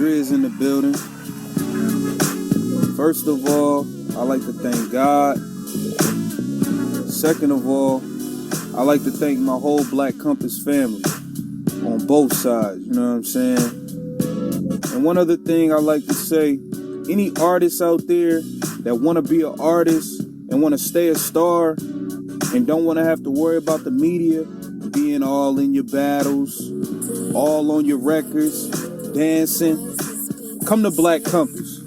Driz in the building. First of all, I like to thank God. Second of all, I like to thank my whole Black Compass family on both sides, you know what I'm saying? And one other thing I like to say, any artists out there that want to be an artist and want to stay a star and don't want to have to worry about the media being all in your battles, all on your records, dancing, come to Black Compass.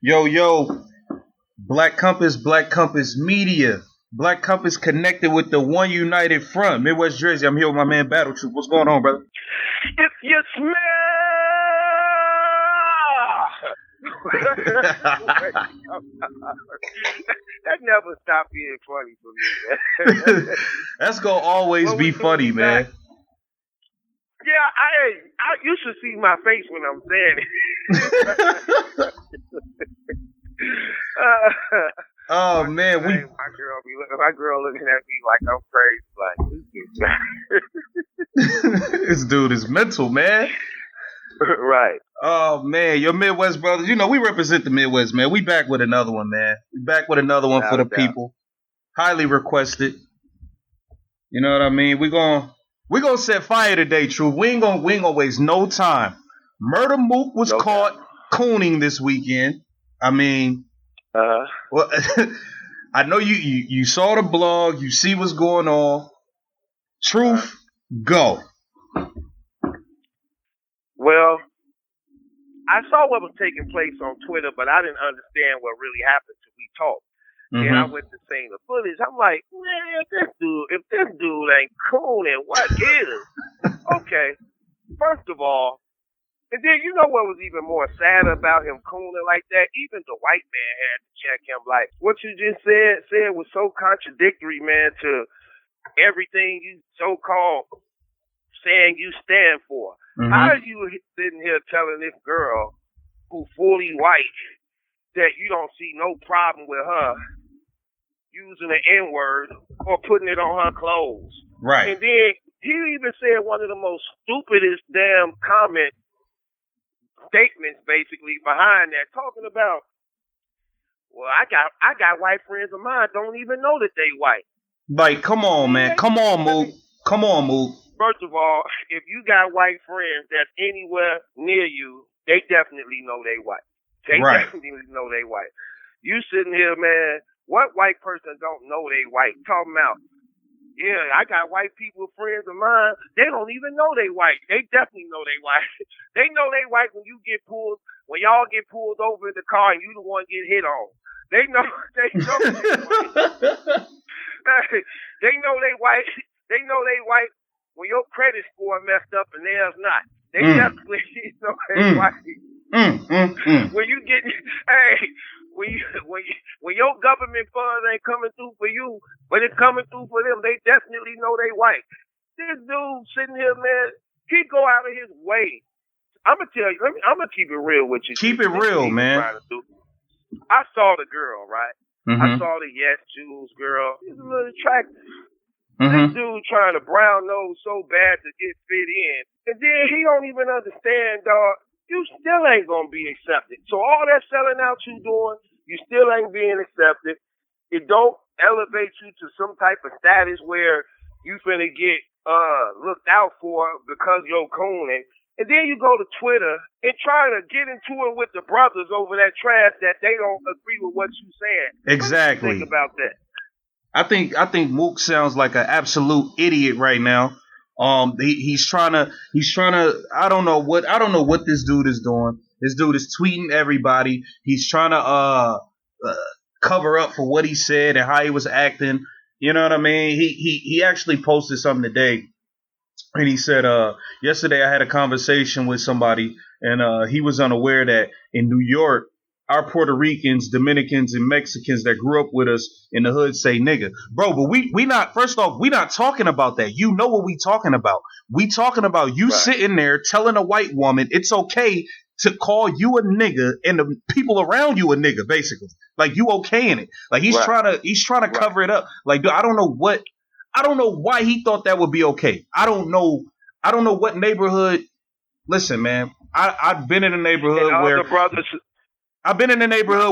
Yo, Black Compass Media. Black Compass connected with the One United Front. Midwest Jersey, I'm here with my man Battle Troop. What's going on, brother? If you smell... that never stopped being funny for me, man. That's gonna always be funny, man. Yeah, I you should see my face when I'm saying it. Oh man, my girl looking at me like I'm crazy. Like this dude is mental, man. Right. Oh man, your Midwest brothers. You know we represent the Midwest, man. We back with another one, man. We back with another one for the people. Highly requested. You know what I mean? We gonna set fire today, Truth. We ain't gonna waste no time. Murder Mook was caught cooning this weekend. I mean, well, I know you saw the blog. You see what's going on. Truth, go. Well, I saw what was taking place on Twitter, but I didn't understand what really happened till we talked. Mm-hmm. And I went to seeing the footage. I'm like, man, if this dude ain't cooning, what is? Okay, first of all, and then you know what was even more sad about him cooning like that? Even the white man had to check him. Like, what you just said was so contradictory, man, to everything you so-called saying you stand for. Mm-hmm. How are you sitting here telling this girl who's fully white that you don't see no problem with her using the N-word or putting it on her clothes? Right. And then he even said one of the most stupidest damn statements basically behind that, talking about, well, I got white friends of mine don't even know that they white. Like, come on, man. Come on, Mook. First of all, if you got white friends that's anywhere near you, they definitely know they white. They definitely know they white. You sitting here, man, what white person don't know they white? Talking about, yeah, I got white people, friends of mine, they don't even know they white. They definitely know they white. They know they white when you get pulled, when y'all get pulled over in the car and you the one get hit on. They know they white. They know they white. They know they white when your credit score messed up and theirs not. They definitely know they white. When you get, when your government funds ain't coming through for you, but it's coming through for them, they definitely know they white. This dude sitting here, man, he go out of his way. I'm gonna tell you, I'm gonna keep it real with you. Keep it real, man. I saw the girl, right? Mm-hmm. I saw the Yes Jules girl. She's a little attractive. Mm-hmm. This dude trying to brown nose so bad to get fit in. And then he don't even understand, dog, you still ain't gonna be accepted. So all that selling out you doing, you still ain't being accepted. It don't elevate you to some type of status where you finna get looked out for because you're cooning. And then you go to Twitter and try to get into it with the brothers over that trash that they don't agree with what you saying. Exactly. What do you think about that? I think Mook sounds like an absolute idiot right now. He's trying to I don't know what this dude is doing. This dude is tweeting everybody. He's trying to cover up for what he said and how he was acting. You know what I mean? He actually posted something today. And he said, yesterday I had a conversation with somebody and he was unaware that in New York, our Puerto Ricans, Dominicans, and Mexicans that grew up with us in the hood say nigga. Bro, but we not talking about that. You know what we talking about. We talking about you sitting there telling a white woman it's okay to call you a nigga and the people around you a nigga, basically. Like, you okaying it. Like, he's trying to cover it up. Like, dude, I don't know why he thought that would be okay. I don't know what neighborhood. Listen, man, I've been in a neighborhood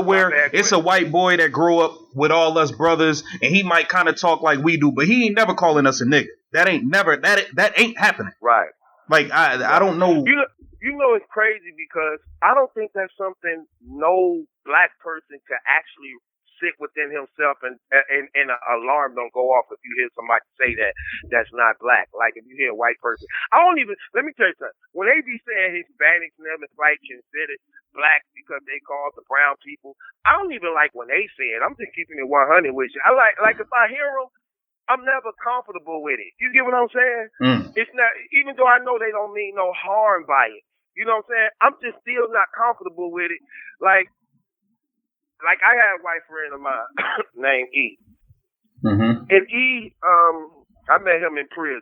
where it's a white boy that grew up with all us brothers, and he might kind of talk like we do, but he ain't never calling us a nigga. That ain't happening. Right. Like, I don't know. You know, it's crazy because I don't think that's something no black person can actually sit within himself and an alarm don't go off if you hear somebody say that's not black. Like, if you hear a white person, let me tell you something. When they be saying Hispanics never like considered black because they call the brown people, I don't even like when they say it. I'm just keeping it 100 with you. I like if I hear them, I'm never comfortable with it. You get what I'm saying? It's not, even though I know they don't mean no harm by it. You know what I'm saying? I'm just still not comfortable with it. Like I had a white friend of mine named E. Mm-hmm. And E, I met him in prison.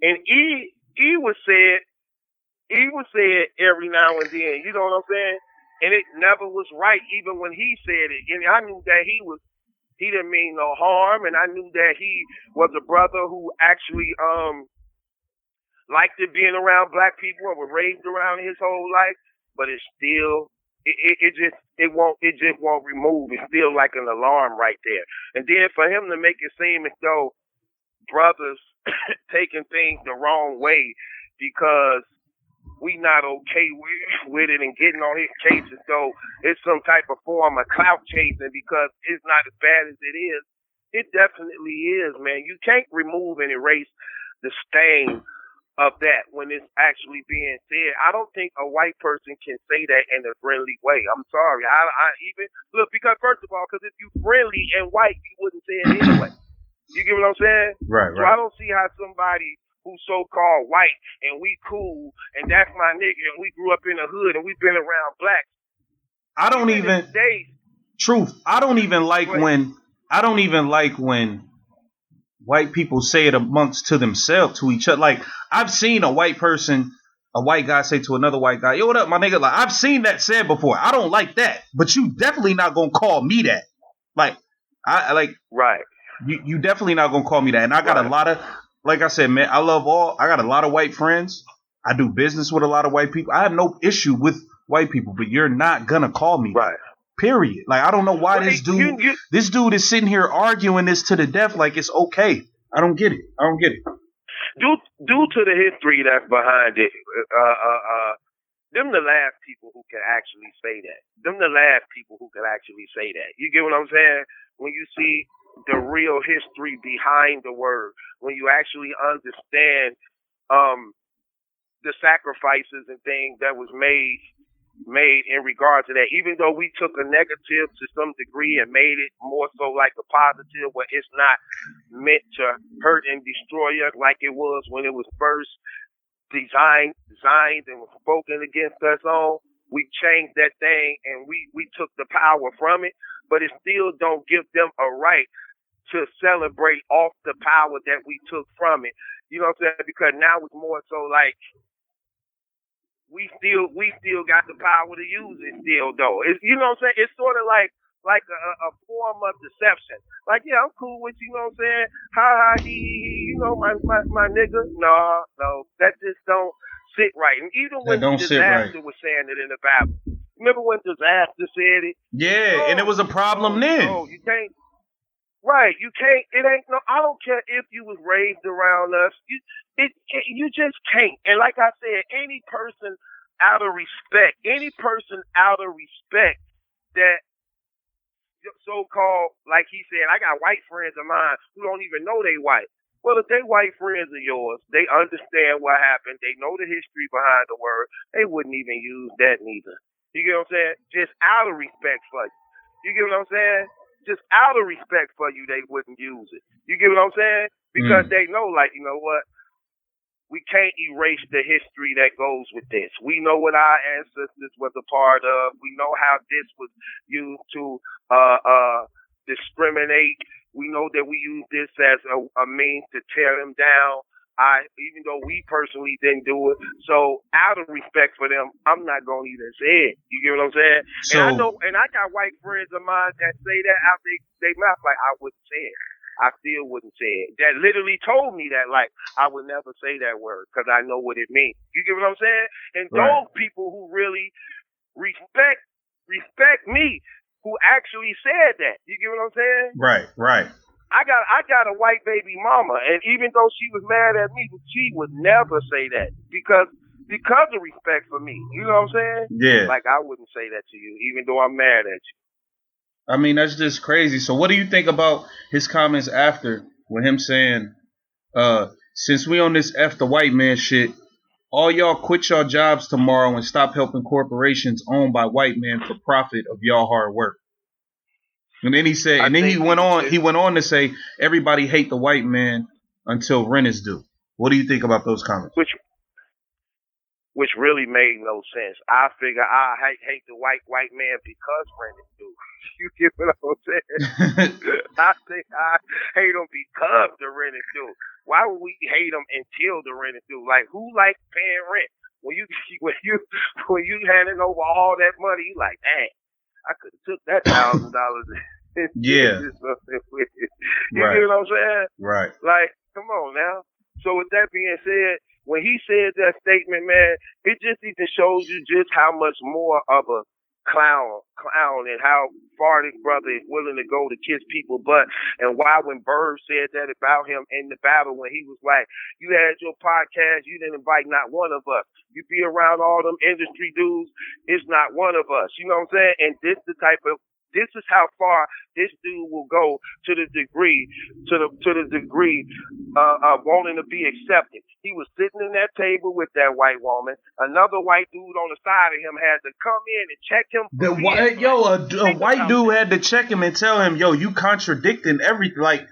And E was said every now and then. You know what I'm saying? And it never was right, even when he said it. And I knew that he didn't mean no harm, and I knew that he was a brother who actually liked it being around black people and was raised around his whole life. But it's still, it just won't remove. It's still like an alarm right there. And then for him to make it seem as though brothers taking things the wrong way because we not okay with it and getting on his case as though it's some type of form of clout chasing because it's not as bad as it is. It definitely is, man. You can't remove and erase the stain of that when it's actually being said. I don't think a white person can say that in a friendly way. I'm sorry. I even look, because first of all, because if you friendly and white, you wouldn't say it anyway. You get what I'm saying? Right. So I don't see how somebody who's so-called white and we cool and that's my nigga and we grew up in the hood and we've been around blacks. I don't even like when white people say it amongst to themselves, to each other. Like, I've seen a white guy say to another white guy, "Yo, what up, my nigga?" Like, I've seen that said before. I don't like that, but you definitely not gonna call me that. Like, right. You definitely not gonna call me that. And I got a lot of, like I said, man, I got a lot of white friends. I do business with a lot of white people. I have no issue with white people, but you're not gonna call me that. Period. Like, I don't know why this dude is sitting here arguing this to the death like it's okay. I don't get it. Due to the history that's behind it, them the last people who can actually say that. You get what I'm saying? When you see the real history behind the word, when you actually understand the sacrifices and things that was made in regard to that, even though we took a negative to some degree and made it more so like a positive where it's not meant to hurt and destroy us like it was when it was first designed and was spoken against us on. We changed that thing and we took the power from it, but it still don't give them a right to celebrate off the power that we took from it. You know what I'm saying? Because now it's more so like we still got the power to use it still though. It's, you know what I'm saying? It's sort of like a form of deception. Like, yeah, I'm cool with you, know what I'm saying? Ha, he, you know, my nigga. No, that just don't sit right. And even when Disaster was saying it in the Bible. Remember when Disaster said it? Yeah, and it was a problem then. No, you can't. Right, you can't. It ain't no. I don't care if you was raised around us. You just can't. And like I said, any person out of respect that so-called, like he said, I got white friends of mine who don't even know they white. Well, if they white friends of yours, they understand what happened. They know the history behind the word. They wouldn't even use that neither. You get what I'm saying? Just out of respect for you. You get what I'm saying? Just out of respect for you, they wouldn't use it. You get what I'm saying? Because they know, like, you know what? We can't erase the history that goes with this. We know what our ancestors was a part of. We know how this was used to discriminate. We know that we use this as a means to tear them down. even though we personally didn't do it, so out of respect for them, I'm not gonna even say it. You get what I'm saying? So, and I know, and I got white friends of mine that say that out they mouth, like I wouldn't say it. I still wouldn't say it. That literally told me that, like, I would never say that word because I know what it means. You get what I'm saying? And those people who really respect me, who actually said that. You get what I'm saying? Right. I got a white baby mama, and even though she was mad at me, she would never say that because of respect for me. You know what I'm saying? Yeah. Like I wouldn't say that to you, even though I'm mad at you. I mean, that's just crazy. So what do you think about his comments after, with him saying, since we on this F the white man shit, all y'all quit your jobs tomorrow and stop helping corporations owned by white men for profit of y'all hard work. And then he said, he went on to say, everybody hate the white man until rent is due. What do you think about those comments? Which really made no sense. I figure I hate the white man because rent is due. You get what I'm saying? I think I hate them because the rent is due. Why would we hate them until the rent is due? Like, who likes paying rent? When you handing over all that money, you like, dang, I could have took that $1,000. Yeah. You get what I'm saying? Right. Like, come on now. So with that being said, when he said that statement, man, it just even shows you just how much more of a clown and how far this brother is willing to go to kiss people butt. And why when Bird said that about him in the battle, when he was like, you had your podcast, you didn't invite not one of us. You be around all them industry dudes, it's not one of us. You know what I'm saying? And this is how far this dude will go to the degree of wanting to be accepted. He was sitting in that table with that white woman. Another white dude on the side of him had to come in and check him. A white dude had to check him and tell him, yo, you contradicting everything. Like,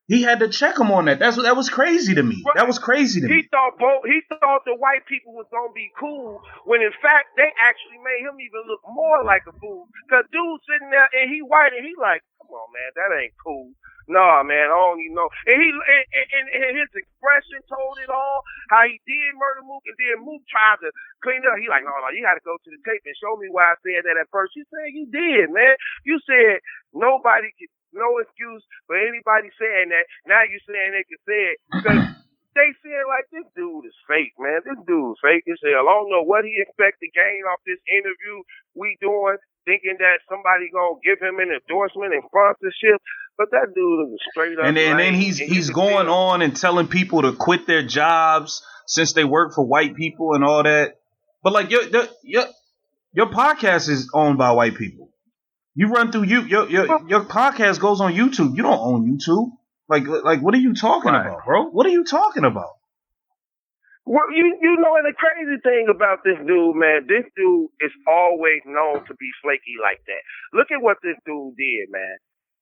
he had to check him on that. That was crazy to me. That was crazy to me. He thought the white people was gonna be cool when in fact they actually made him even look more like a fool. Cause dude sitting there and he white and he like, come on man, that ain't cool. Nah, man, I don't even know. And his expression told it all. How he did murder Mook, and then Mook tried to clean it up. He like, no, you got to go to the tape and show me why I said that at first. You said you did, man. You said nobody could, no excuse for anybody saying that. Now you saying they can say it because they said like this dude is fake, man. This dude's fake as hell. I don't know what he expect to gain off this interview we doing, thinking that somebody gonna give him an endorsement and sponsorship. But that dude is a straight up. And then he's going on and telling people to quit their jobs since they work for white people and all that. But like your podcast is owned by white people. You run through your podcast goes on YouTube. You don't own YouTube. Like what are you talking about, bro? What are you talking about? Well, you know, and the crazy thing about this dude, man, this dude is always known to be flaky like that. Look at what this dude did, man.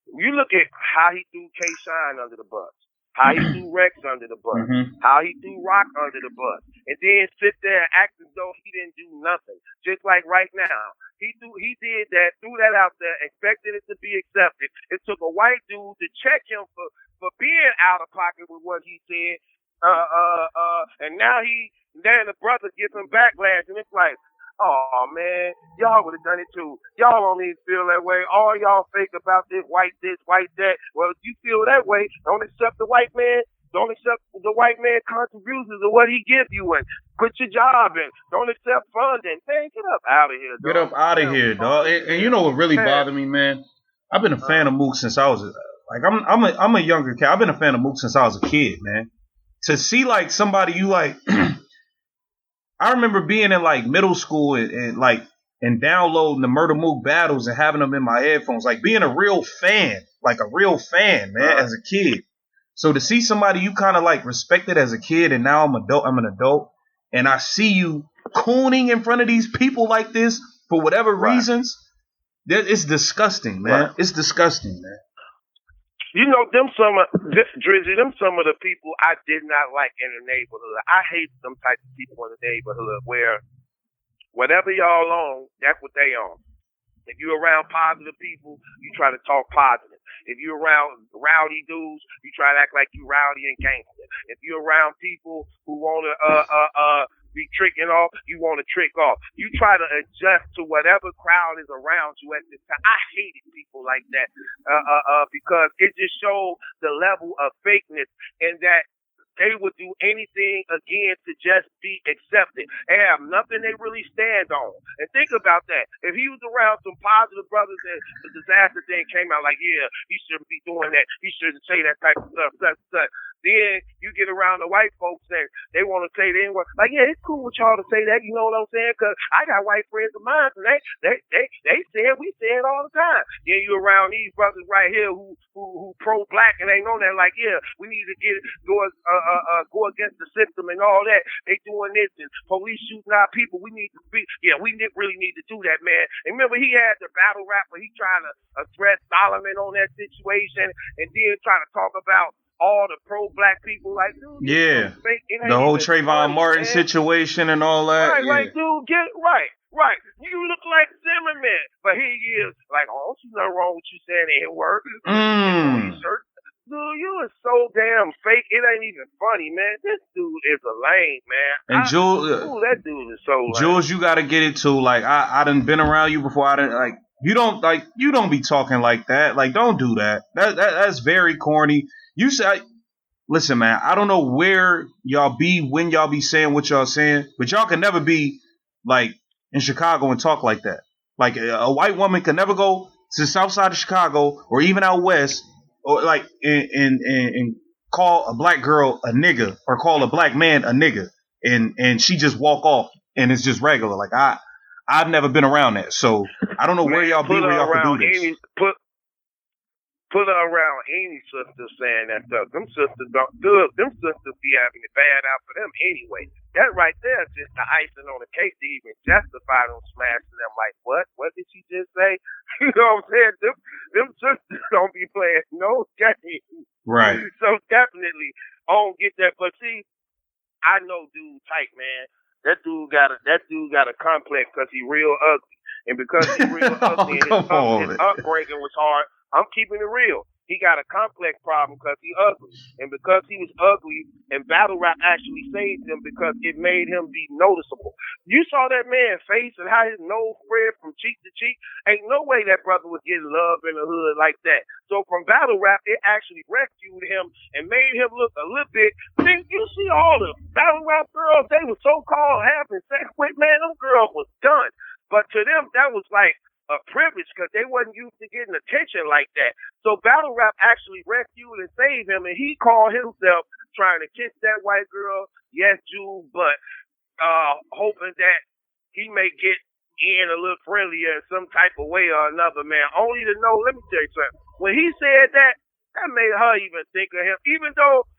You look at how he threw K-Shine under the bus, how he threw Rex under the bus, how he threw Rock under the bus, and then sit there and act as though he didn't do nothing. Just like right now, he did that, threw that out there, expected it to be accepted. It took a white dude to check him for being out of pocket with what he said, and now the brother gives him backlash, and it's like, oh man, y'all would have done it too. Y'all don't even feel that way. All y'all fake about this, white that. Well, if you feel that way, don't accept the white man. Don't accept the white man contributions of what he give you and quit your job and don't accept funding. Man, get up out of here, dog. Get up out of here, dog. And you know what really bothered me, man? I've been a fan of Mook since I was I'm a younger kid. I've been a fan of Mook since I was a kid, man. To see like somebody you like I remember being in like middle school and downloading the Murder Mook battles and having them in my headphones, like being a real fan, man, as a kid. So to see somebody you kind of like respected as a kid, and now I'm an adult, and I see you cooning in front of these people like this for whatever reasons, it's disgusting, man. Right. It's disgusting, man. You know, Drizzy, some of the people I did not like in the neighborhood. I hate them type of people in the neighborhood where whatever y'all on, that's what they on. If you're around positive people, you try to talk positive. If you're around rowdy dudes, you try to act like you rowdy and gangster. If you're around people who want to be tricking off, you want to trick off. You try to adjust to whatever crowd is around you at this time. I hated people like that because it just showed the level of fakeness and that they would do anything again to just be accepted and have nothing they really stand on. And think about that. If he was around some positive brothers and the disaster thing came out like, yeah, he shouldn't be doing that. He shouldn't say that type of stuff, such. Then you get around the white folks and they want to say they ain't like, yeah, it's cool with y'all to say that. You know what I'm saying? Because I got white friends of mine and they say it, we say it all the time. Then you around these brothers right here who pro-black and they know that like, yeah, we need to go against the system and all that. They doing this and police shooting our people. We need to speak. Yeah, we really need to do that, man. And remember, he had the battle rapper. He trying to address Solomon on that situation and then trying to talk about all the pro-black people, like, dude, yeah, the whole Trayvon Martin situation and all that. Right, yeah. Like, dude, get right. You look like Zimmerman, but here he is, like, oh, don't see nothing wrong with you saying it ain't work. Dude, you are so damn fake. It ain't even funny, man. This dude is a lame, man. And Jules, that dude is so lame. Jules, you got to get it too. Like, I done been around you before. I didn't like. You don't be talking like that. Like, don't do that. That's very corny. You say, listen, man, I don't know where y'all be when y'all be saying what y'all saying, but y'all can never be like in Chicago and talk like that. Like a white woman can never go to the south side of Chicago or even out west or like and call a black girl a nigga or call a black man a nigga and she just walk off and it's just regular. Like I've never been around that, so I don't know where y'all be where y'all can do this. Put her around any sister saying that stuff. Them sisters don't good. Them sisters be having it bad out for them anyway. That right there is just the icing on the cake to even justify them smashing them. Like, what? What did she just say? You know what I'm saying? Them sisters don't be playing no games. Right. So definitely, I don't get that. But see, I know dude tight, man. That dude got a complex because he real ugly. And because he real ugly and his upbringing was hard, I'm keeping it real. He got a complex problem because he ugly. And because he was ugly, and battle rap actually saved him because it made him be noticeable. You saw that man's face and how his nose spread from cheek to cheek. Ain't no way that brother was getting love in the hood like that. So from battle rap, it actually rescued him and made him look a little bit. Then you see all the battle rap girls, they were so-called having sex with, man, them girls was done. But to them, that was like a privilege because they wasn't used to getting attention like that. So battle rap actually rescued and saved him, and he called himself trying to kiss that white girl, yes, Jules, but hoping that he may get in a little friendlier in some type of way or another, man. Only to know, let me tell you something. When he said that made her even think of him, even though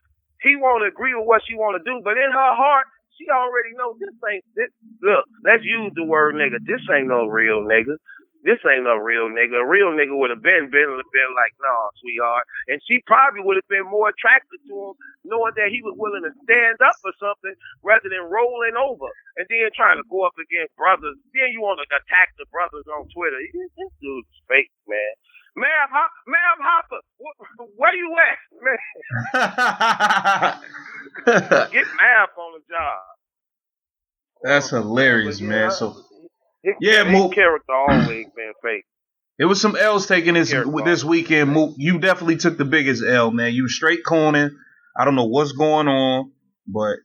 he won't agree with what she want to do, but in her heart, she already knows this ain't this. Look, let's use the word nigga. This ain't no real nigga. This ain't no real nigga. A real nigga would have been like, nah, sweetheart. And she probably would have been more attracted to him knowing that he was willing to stand up for something rather than rolling over and then trying to go up against brothers. Then you want to attack the brothers on Twitter. This dude's fake, man. Ma'am Hopper, where you at, man? Get Mav on the job. That's hilarious, man. So. Yeah, Mook character always been fake. It was some L's taking this weekend, Mook. You definitely took the biggest L, man. You straight corning. I don't know what's going on, but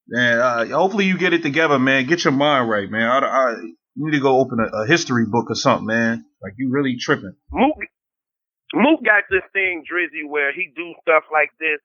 man, hopefully you get it together, man. Get your mind right, man. You need to go open a history book or something, man. Like you really tripping. Mook got this thing, Drizzy, where he do stuff like this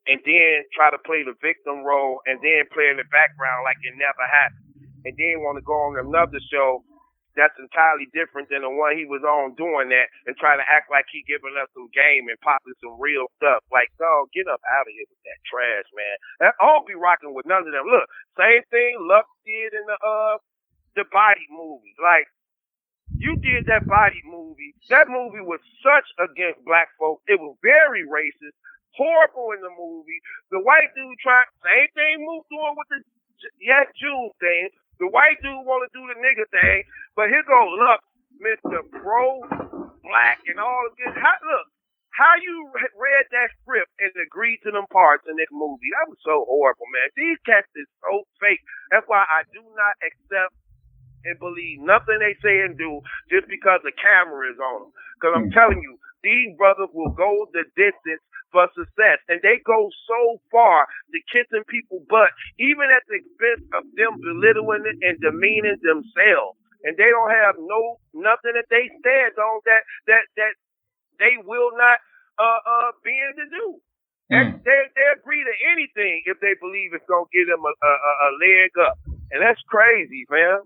and then try to play the victim role and then play in the background like it never happened. And then want to go on another show that's entirely different than the one he was on doing that and try to act like he giving us some game and popping some real stuff. Like, dog, get up out of here with that trash, man. I don't be rocking with none of them. Look, same thing Lux did in the Body movie. Like, you did that Body movie. That movie was such against black folks. It was very racist, horrible in the movie. The white dude tried, same thing Mook doing with the Yes Jules thing. The white dude want to do the nigga thing, but here goes Lux Mr. Pro-Black and all of this. How you read that script and agreed to them parts in this movie? That was so horrible, man. These cats is so fake. That's why I do not accept and believe nothing they say and do just because the camera is on them. Because I'm telling you, these brothers will go the distance for success. And they go so far to kissing people's butt, even at the expense of them belittling it and demeaning themselves. And they don't have nothing that they stand on that they will not bend to do. They agree to anything if they believe it's gonna give them a leg up. And that's crazy, man.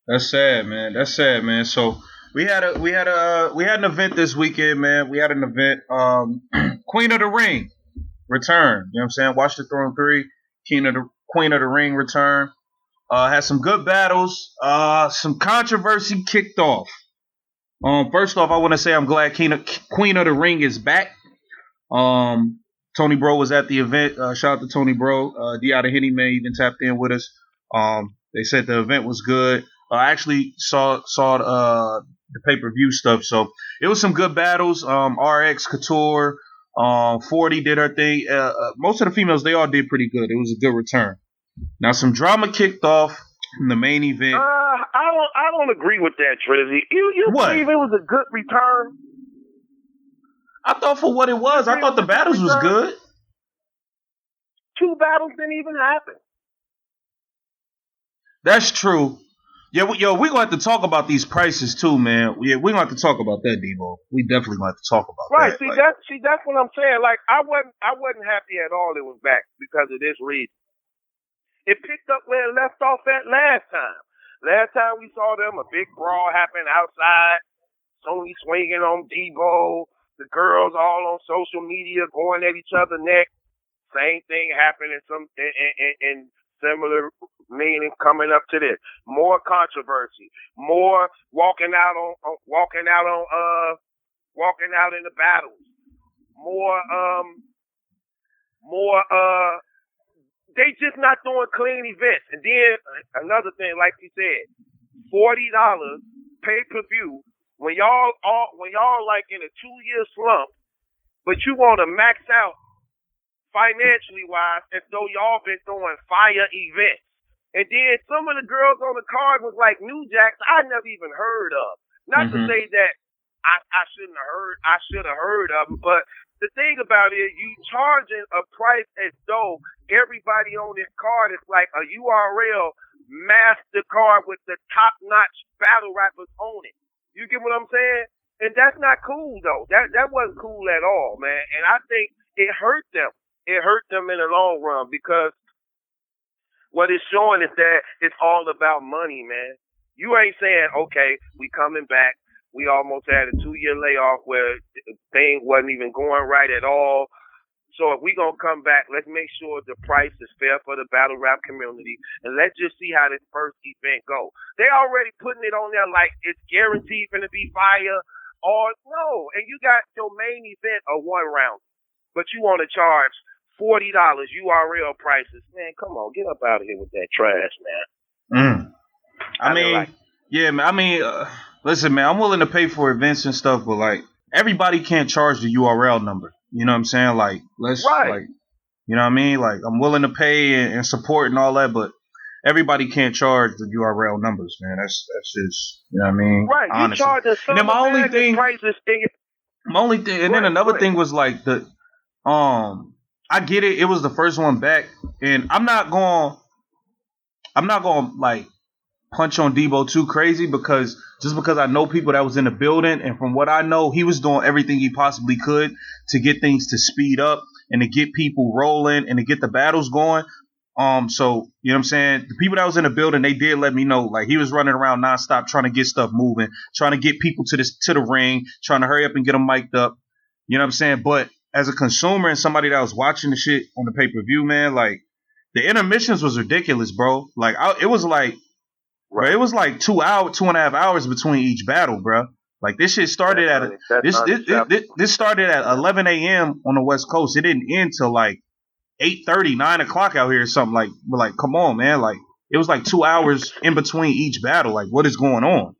That's sad, man. That's sad, man. So we had an event this weekend, man. We had an event. Queen of the Ring return. You know what I'm saying? Watch the Throne 3. Queen of the Ring return. Had some good battles. Some controversy kicked off. First off, I want to say I'm glad Queen of the Ring is back. Tony Bro was at the event. Shout out to Tony Bro. D out of Henny Man even tapped in with us. They said the event was good. I actually saw the pay-per-view stuff, so it was some good battles. RX, Couture, 40 did her thing. Most of the females, they all did pretty good. It was a good return. Now some drama kicked off from the main event. I don't agree with that, Trizzy. You believe it was a good return? I thought for what it was, I thought the battles was good. 2 battles didn't even happen. That's true. Yeah, we're going to have to talk about these prices too, man. Yeah, we're going to have to talk about that, Debo. We definitely going to have to talk about that. Right, that's what I'm saying. Like, I wasn't happy at all it was back because of this reason. It picked up where it left off at last time. Last time we saw them, a big brawl happened outside. Sony swinging on Debo. The girls all on social media going at each other neck. Same thing happened in similar meaning coming up to this. More controversy. More walking out in the battles. More they just not doing clean events. And then another thing, like you said, $40 pay-per-view when y'all like in a 2-year slump, but you want to max out financially wise as though y'all been doing fire events. And then some of the girls on the card was like New Jacks I never even heard of. Not to say that I should have heard of them, but the thing about it, you charging a price as though everybody on this card is like a URL master card with the top-notch battle rappers on it. You get what I'm saying? And that's not cool, though. That wasn't cool at all, man. And I think it hurt them. It hurt them in the long run because what it's showing is that it's all about money, man. You ain't saying, okay, we coming back. We almost had a 2-year layoff where things wasn't even going right at all. So if we going to come back, let's make sure the price is fair for the battle rap community. And let's just see how this first event go. They already putting it on there like it's guaranteed going to be fire. Or no. And you got your main event a 1 round. But you want to charge $40 URL prices. Man, come on. Get up out of here with that trash, man. Yeah, man. I mean, listen, man, I'm willing to pay for events and stuff, but like everybody can't charge the URL number. You know what I'm saying? Like, like, you know what I mean? Like, I'm willing to pay and support and all that, but everybody can't charge the URL numbers, man. That's just, you know what I mean? Right. Honestly. You charge the and then my only thing, prices and then another thing was like I get it. It was the first one back, and I'm not going like punch on Debo too crazy because I know people that was in the building, and from what I know, he was doing everything he possibly could to get things to speed up and to get people rolling and to get the battles going. So you know what I'm saying? The people that was in the building, they did let me know like he was running around nonstop trying to get stuff moving, trying to get people to the ring, trying to hurry up and get them mic'd up. You know what I'm saying? But as a consumer and somebody that was watching the shit on the pay-per-view, man, like the intermissions was ridiculous, bro. Like it was like. Bro, it was like 2.5 hours between each battle, bro. Like this shit started this started at 11 a.m. on the West Coast. It didn't end till like 8:30, 9 o'clock out here or something. Like we're like, come on, man. Like it was like 2 hours in between each battle. Like what is going on?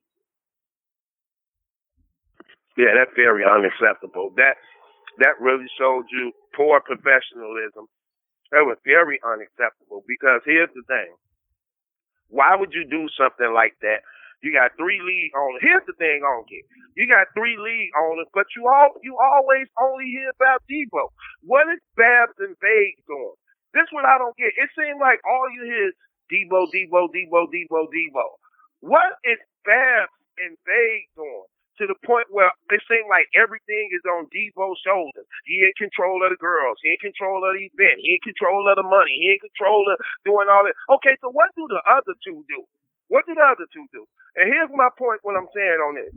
Yeah, that's very unacceptable. That really showed you poor professionalism. That was very unacceptable because here's the thing. Why would you do something like that? You got 3 league owners. Here's the thing on it. You got 3 league owners, but you always only hear about Debo. What is Babs and Vade doing? This what I don't get. It seems like all you hear is Debo, Debo, Debo, Debo, Debo. What is Babs and Vade doing? To the point where it seems like everything is on Debo's shoulders. He in control of the girls. He in control of the event. He in control of the money. He in control of doing all that. Okay, so what do the other 2 do? What do the other 2 do? And here's my point, what I'm saying on this.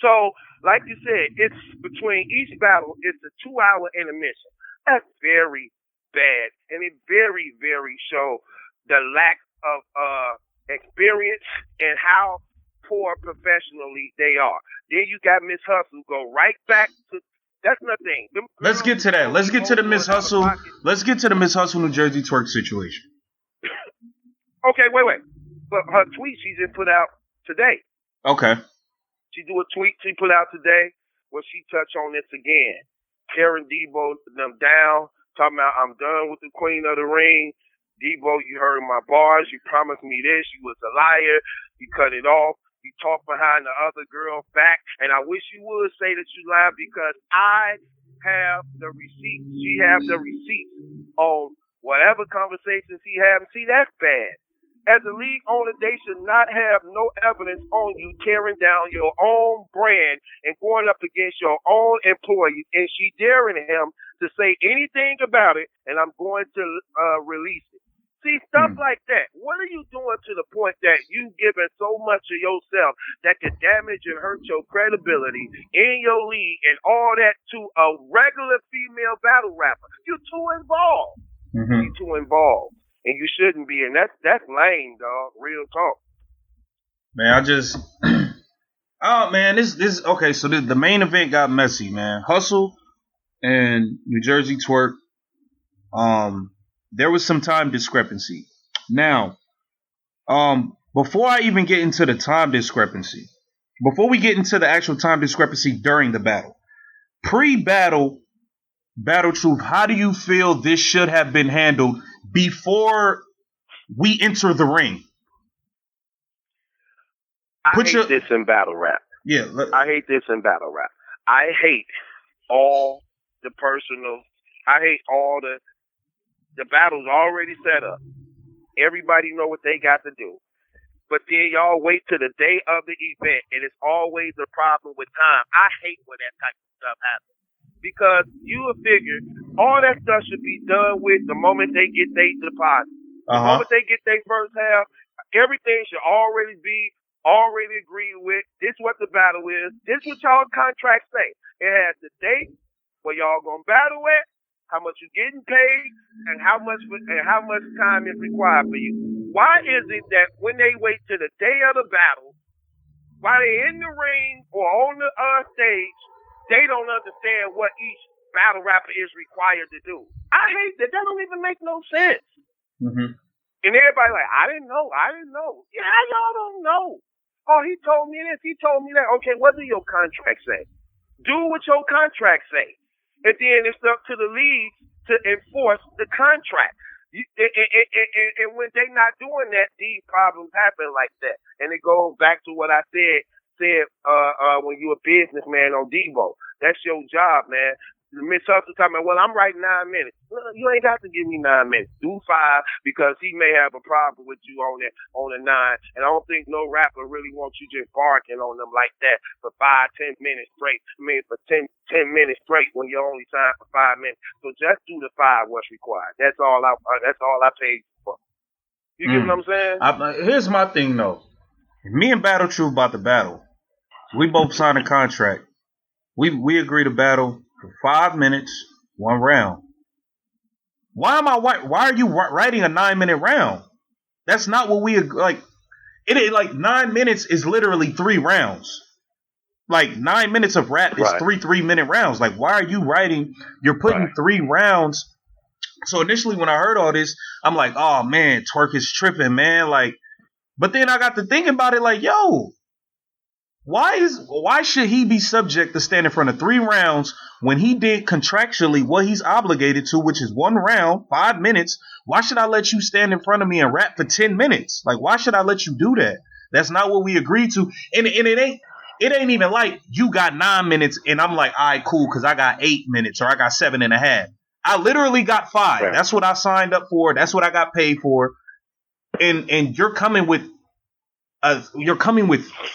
So, like you said, it's between each battle, it's a 2-hour intermission. That's very bad. And it very, very show the lack of experience and how poor professionally they are. Then you got Miss Hustle go right back to that's nothing. Let's get to that. Let's get to the Miss Hustle. Let's get to the Miss Hustle New Jersey twerk situation. Okay, wait. But her tweet she just put out today. Okay. She do a tweet she put out today where she touched on this again. Tearing Debo them down, talking about I'm done with the Queen of the Ring. Debo, you heard my bars. You promised me this. You was a liar. You cut it off. You talk behind the other girl's back. And I wish you would say that you lied because I have the receipts. She have the receipts on whatever conversations he had. See, that's bad. As a league owner, they should not have no evidence on you tearing down your own brand and going up against your own employees. And she daring him to say anything about it, and I'm going to release it. See, stuff like that. What are you doing to the point that you giving so much of yourself that could damage and hurt your credibility in your league and all that to a regular female battle rapper? You're too involved. Mm-hmm. You're too involved. And you shouldn't be. And that's lame, dog. Real talk. Man, I just... oh, man, this okay, so the main event got messy, man. Hustle and New Jersey twerk. There was some time discrepancy. Now, before I even get into the time discrepancy, before we get into the actual time discrepancy during the battle, pre-battle, Battle Truth, how do you feel this should have been handled before we enter the ring? I hate this in battle rap. Yeah. I hate this in battle rap. I hate all the personal. I hate all the battles already set up. Everybody know what they got to do. But then y'all wait till the day of the event, and it's always a problem with time. I hate when that type of stuff happens. Because you will figure all that stuff should be done with the moment they get their deposit. The moment they get their first half, everything should already be agreed with. This what the battle is. This what y'all contracts say. It has the date where y'all gonna battle at, how much you getting paid, and how much time is required for you. Why is it that when they wait to the day of the battle, while they're in the ring or on the stage, they don't understand what each battle rapper is required to do? I hate that. That don't even make no sense. Mm-hmm. And everybody like, I didn't know. Yeah, how y'all don't know? Oh, he told me this. He told me that. Okay, what do your contract say? Do what your contract say. And then it's up to the league to enforce the contract. And when they not doing that, these problems happen like that. And it goes back to what I said when you a businessman on Debo. That's your job, man. Miss Hustle talking about, well, I'm writing 9 minutes. Well, you ain't got to give me 9 minutes. Do 5 because he may have a problem with you on the 9. And I don't think no rapper really wants you just barking on them like that for 5-10 minutes straight. I mean, for 10 minutes straight when you're only signed for 5 minutes. So just do the 5 what's required. That's all I paid you for. You get what I'm saying? Here's my thing though. Me and Battle Truth about the battle. We both signed a contract. We agree to battle for 5 minutes, 1 round. Why are you writing a 9-minute round? That's not what we like. It is like 9 minutes is literally 3 rounds. Like 9 minutes of rap is 3-minute rounds. Like, why are you writing? You're putting 3 rounds. So initially when I heard all this, I'm like, oh man, Twerk is tripping, man. Like, but then I got to thinking about it, like, yo, Why should he be subject to stand in front of 3 rounds when he did contractually what he's obligated to, which is 1 round, 5 minutes? Why should I let you stand in front of me and rap for 10 minutes? Like, why should I let you do that? That's not what we agreed to. And it ain't even like you got 9 minutes and I'm like, all right, cool, because I got 8 minutes or I got 7.5. I literally got 5. Right. That's what I signed up for. That's what I got paid for. And you're coming with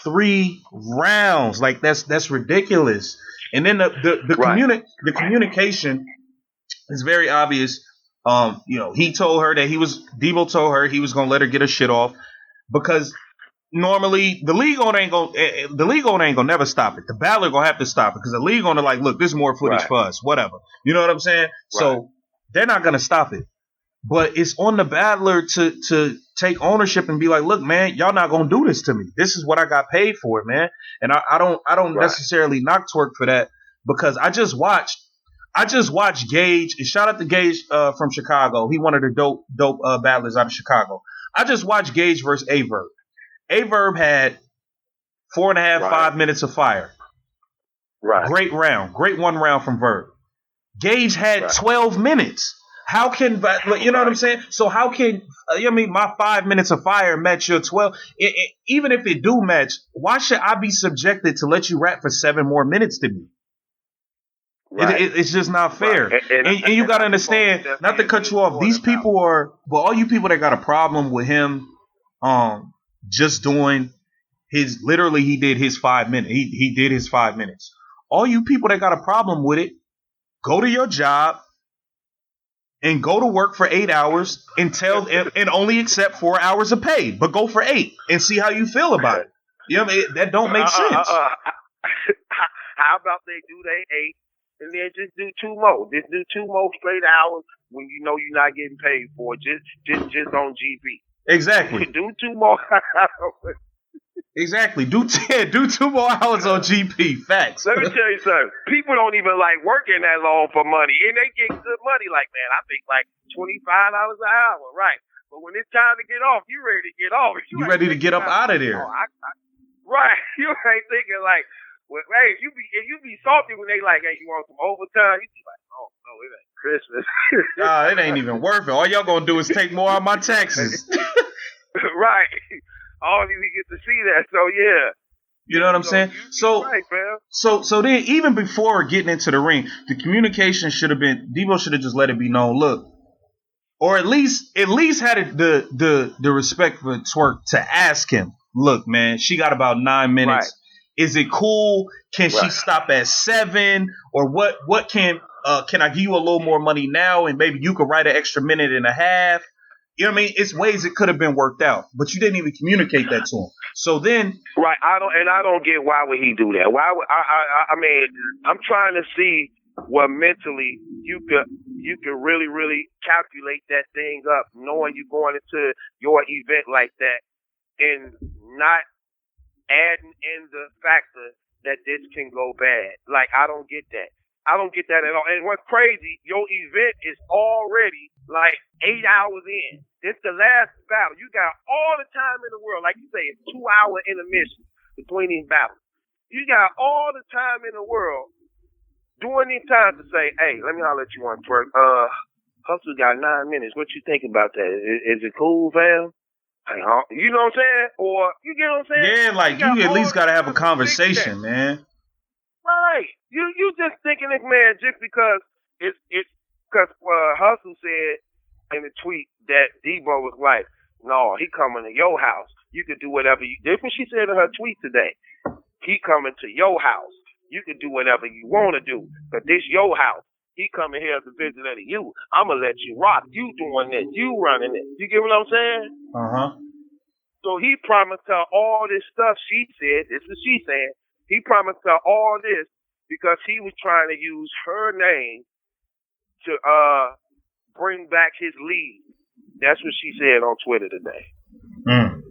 3 rounds. Like that's ridiculous. And then the communication is very obvious. He told her that Debo told her he was gonna let her get her shit off because normally the league owner ain't gonna never stop it. The battler gonna have to stop it because the league owner like, look, this is more footage for us, whatever. You know what I'm saying? Right. So they're not gonna stop it. But it's on the battler to take ownership and be like, look, man, y'all not gonna do this to me. This is what I got paid for, man. And I don't necessarily knock Twork for that because I just watched Gage. And shout out to Gage from Chicago. He one of the dope battlers out of Chicago. I just watched Gage versus Averb. Averb had 4.5, 5 minutes of fire. Right. Great round. Great 1 round from Verb. Gage had 12 minutes. How can, you know what I'm saying? So how can, my 5 minutes of fire match your 12? Even if it do match, why should I be subjected to let you rap for 7 more minutes to me? Right. It's just not fair. Right. And you got to understand, not to cut you off, these people all you people that got a problem with him just doing he did his 5 minutes. He did his 5 minutes. All you people that got a problem with it, go to your job and go to work for 8 hours and only accept 4 hours of pay, but go for 8 and see how you feel about it. You know what I mean? That don't make sense. How about they do their 8 and then just do 2 more? Just do 2 more straight hours when you know you're not getting paid for it. Just on GP. Exactly. Do 2 more hours. Exactly. Do 2 more hours on GP. Facts. Let me tell you something. People don't even like working that long for money, and they get good money. Like, man, I think like $25 an hour, right? But when it's time to get off, you ready to get off. You ready to get up out of there? Right. You ain't thinking like, well, hey, you be salty when they like, hey, you want some overtime? You be like, oh no, it ain't Christmas. Nah, it ain't even worth it. All y'all gonna do is take more of my taxes. Right. I don't even get to see that. So yeah. You know what I'm saying? So then even before getting into the ring, the communication should have been Debo should have just let it be known, look, or at least had the respect for Twork to ask him, look, man, she got about 9 minutes. Right. Is it cool? Can she stop at 7? Or what can I give you a little more money now and maybe you could write an extra minute and a half? You know what I mean? It's ways it could have been worked out, but you didn't even communicate that to him. So then, right? I don't get why would he do that? Why would I mean, I'm trying to see what mentally you could really calculate that thing up, knowing you're going into your event like that, and not adding in the factor that this can go bad. Like, I don't get that. I don't get that at all. And what's crazy, your event is already like 8 hours in. It's the last battle. You got all the time in the world. Like you say, it's 2-hour intermission between these battles. You got all the time in the world during these times to say, hey, let me holler at you one first. Hustle got 9 minutes. What you think about that? Is it cool, fam? You know what I'm saying? Or, you get what I'm saying? Yeah, like, you at least got to have a conversation, man. Right. You just thinking this, man, just because it's because Hustle said in the tweet that Debo was like, no, he coming to your house. You could do whatever you. That's what she said in her tweet today. He coming to your house. You can do whatever you want to do, but this your house. He coming here as a visitor to you. I'm gonna let you rock. You doing this. You running it. You get what I'm saying? So he promised her all this stuff. She said, this is what she said. He promised her all this because he was trying to use her name to bring back his lead. That's what she said on Twitter today. Man.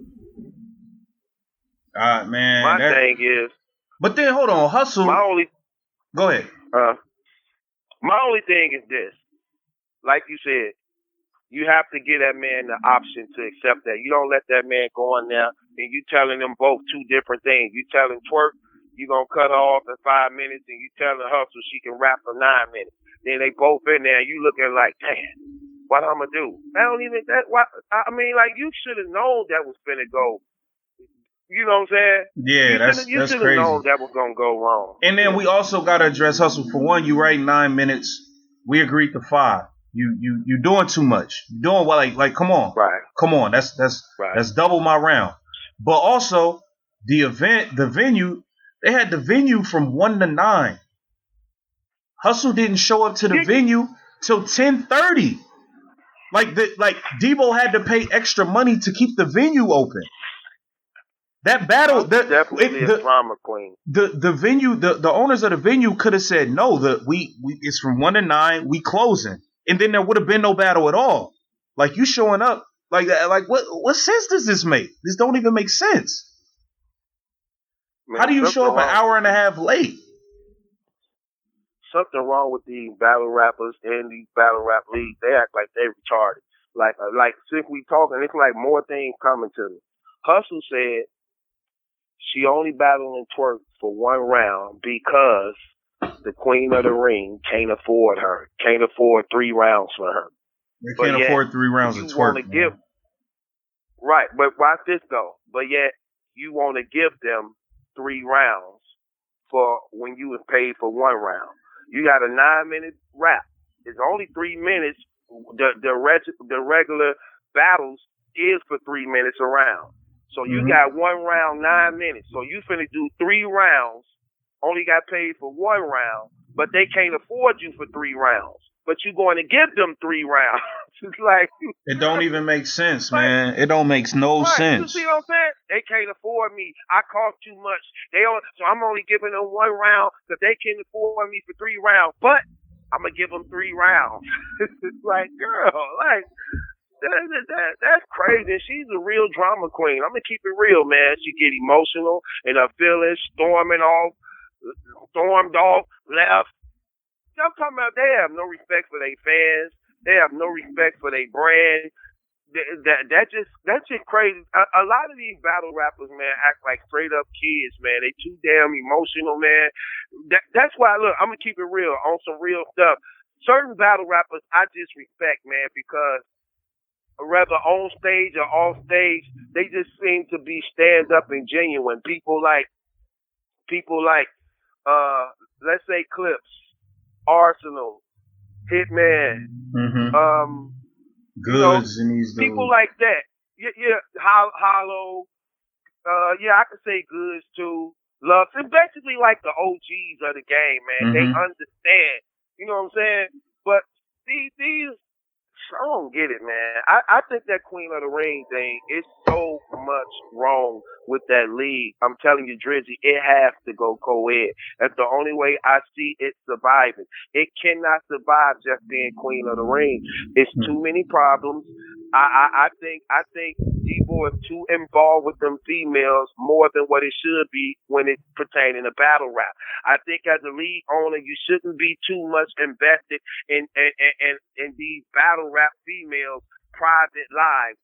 My thing is. But then hold on, Hustle. Go ahead. My only thing is this. Like you said, You have to give that man the option to accept that. You don't let that man go in there and you telling them both two different things. You telling Twerk you gonna cut her off in 5 minutes, and you telling Hustle she can rap for 9 minutes. Then they both in there, and you looking like, damn, what I'm gonna do? I don't even that. What I mean, like you should have known that was finna go. You know what I'm saying? Yeah, you that's should have crazy. known that was gonna go wrong. And then we also gotta address Hustle. For one, you write 9 minutes. We agreed to 5. You doing too much. You doing well, like come on. Right. Come on. That's double my round. But also the venue, they had the venue from 1 to 9. Hustle didn't show up to the venue till 10:30. Like Debo had to pay extra money to keep the venue open. That battle, definitely a drama queen. The venue, the owners of the venue could have said no. It's from 1 to 9. We closing, and then there would have been no battle at all. Like you showing up like that. Like what sense does this make? This don't even make sense. Man, how do you show up an hour and a half late? Something wrong with these battle rappers and these battle rap leagues. They act like they retarded. Like since we talking, it's like more things coming to me. Hustle said she only battling Twerk for 1 round because the Queen of the Ring can't afford 3 rounds for her. They can't afford 3 rounds of Twerk. Right, but watch this though. But yet you want to give them 3 rounds for when you was paid for 1 round. You got a 9-minute rap. It's only 3 minutes. The regular battles is for 3 minutes a round. So you got 1 round, 9 minutes. So you finna do 3 rounds. Only got paid for 1 round, but they can't afford you for 3 rounds. But you going to give them 3 rounds. It's like it don't even make sense, man. It don't make no sense. You see what I'm saying? They can't afford me. I cost too much. So I'm only giving them 1 round because they can't afford me for 3 rounds. But I'm gonna give them 3 rounds. It's like, girl, like. That's crazy. She's a real drama queen. I'm gonna keep it real, man. She get emotional and her feelings, stormed off, left. I'm talking about they have no respect for their fans. They have no respect for their brand. That's just crazy. A lot of these battle rappers, man, act like straight up kids, man. They too damn emotional, man. That's why, look, I'm gonna keep it real on some real stuff. Certain battle rappers I just respect, man, because whether on stage or off stage, they just seem to be stand up and genuine. People like, let's say Clips, Arsenal, Hitman, Goods, and these people like that. Yeah, Hollow. I could say Goods too. Love. It's basically like the OGs of the game, man. They understand. You know what I'm saying? But these. I don't get it, man. I think that Queen of the Ring thing is so much wrong with that league. I'm telling you, Drizzy, it has to go co-ed. That's the only way I see it surviving. It cannot survive just being Queen of the Ring. It's too many problems. I think D-Boy is too involved with them females more than what it should be when it's pertaining to battle rap. I think as a league owner, you shouldn't be too much invested in these battle rap females' private lives.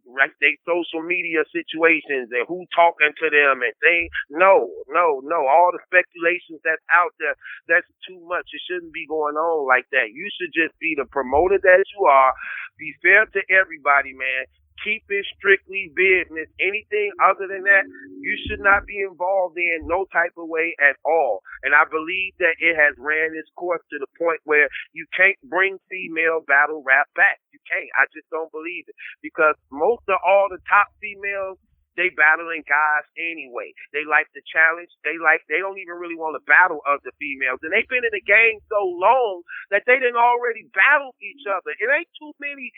Like they social media situations and who talking to them and things. No. All the speculations that's out there, that's too much. It shouldn't be going on like that. You should just be the promoter that you are. Be fair to everybody, man. Keep it strictly business. Anything other than that, you should not be involved in no type of way at all. And I believe that it has ran its course to the point where you can't bring female battle rap back. You can't. I just don't believe it. Because most of all the top females, they battling guys anyway. They like the challenge. They don't even really want to battle other females. And they've been in the game so long that they didn't already battle each other. It ain't too many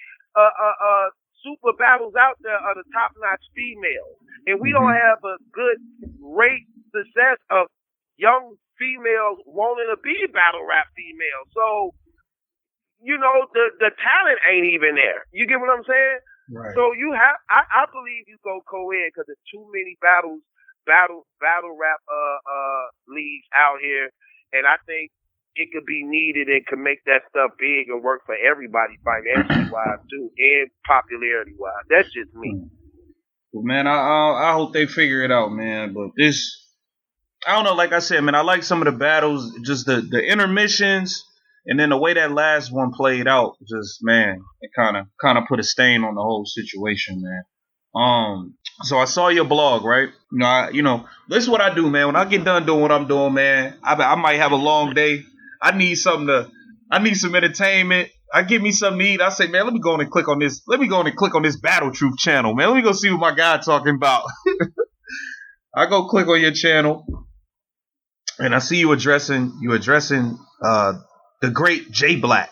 super battles out there are the top-notch females. And we don't have a good rate success of young females wanting to be battle rap females. So, the talent ain't even there. You get what I'm saying? Right. So you have, I believe you go co-ed because there's too many battle rap leagues out here. And I think it could be needed and could make that stuff big and work for everybody financially wise too and popularity wise. That's just me. Well, man, I hope they figure it out, man. But this, I don't know. Like I said, man, I like some of the battles, just the intermissions, and then the way that last one played out. Just, man, it kind of put a stain on the whole situation, man. So I saw your blog, right? This is what I do, man. When I get done doing what I'm doing, man, I might have a long day. I need some entertainment. I give me something to eat. I say, man, let me go on and click on this. Let me go on and click on this Battle Truth channel, man. Let me go see what my guy talking about. I go click on your channel, and I see you addressing the great Jay Black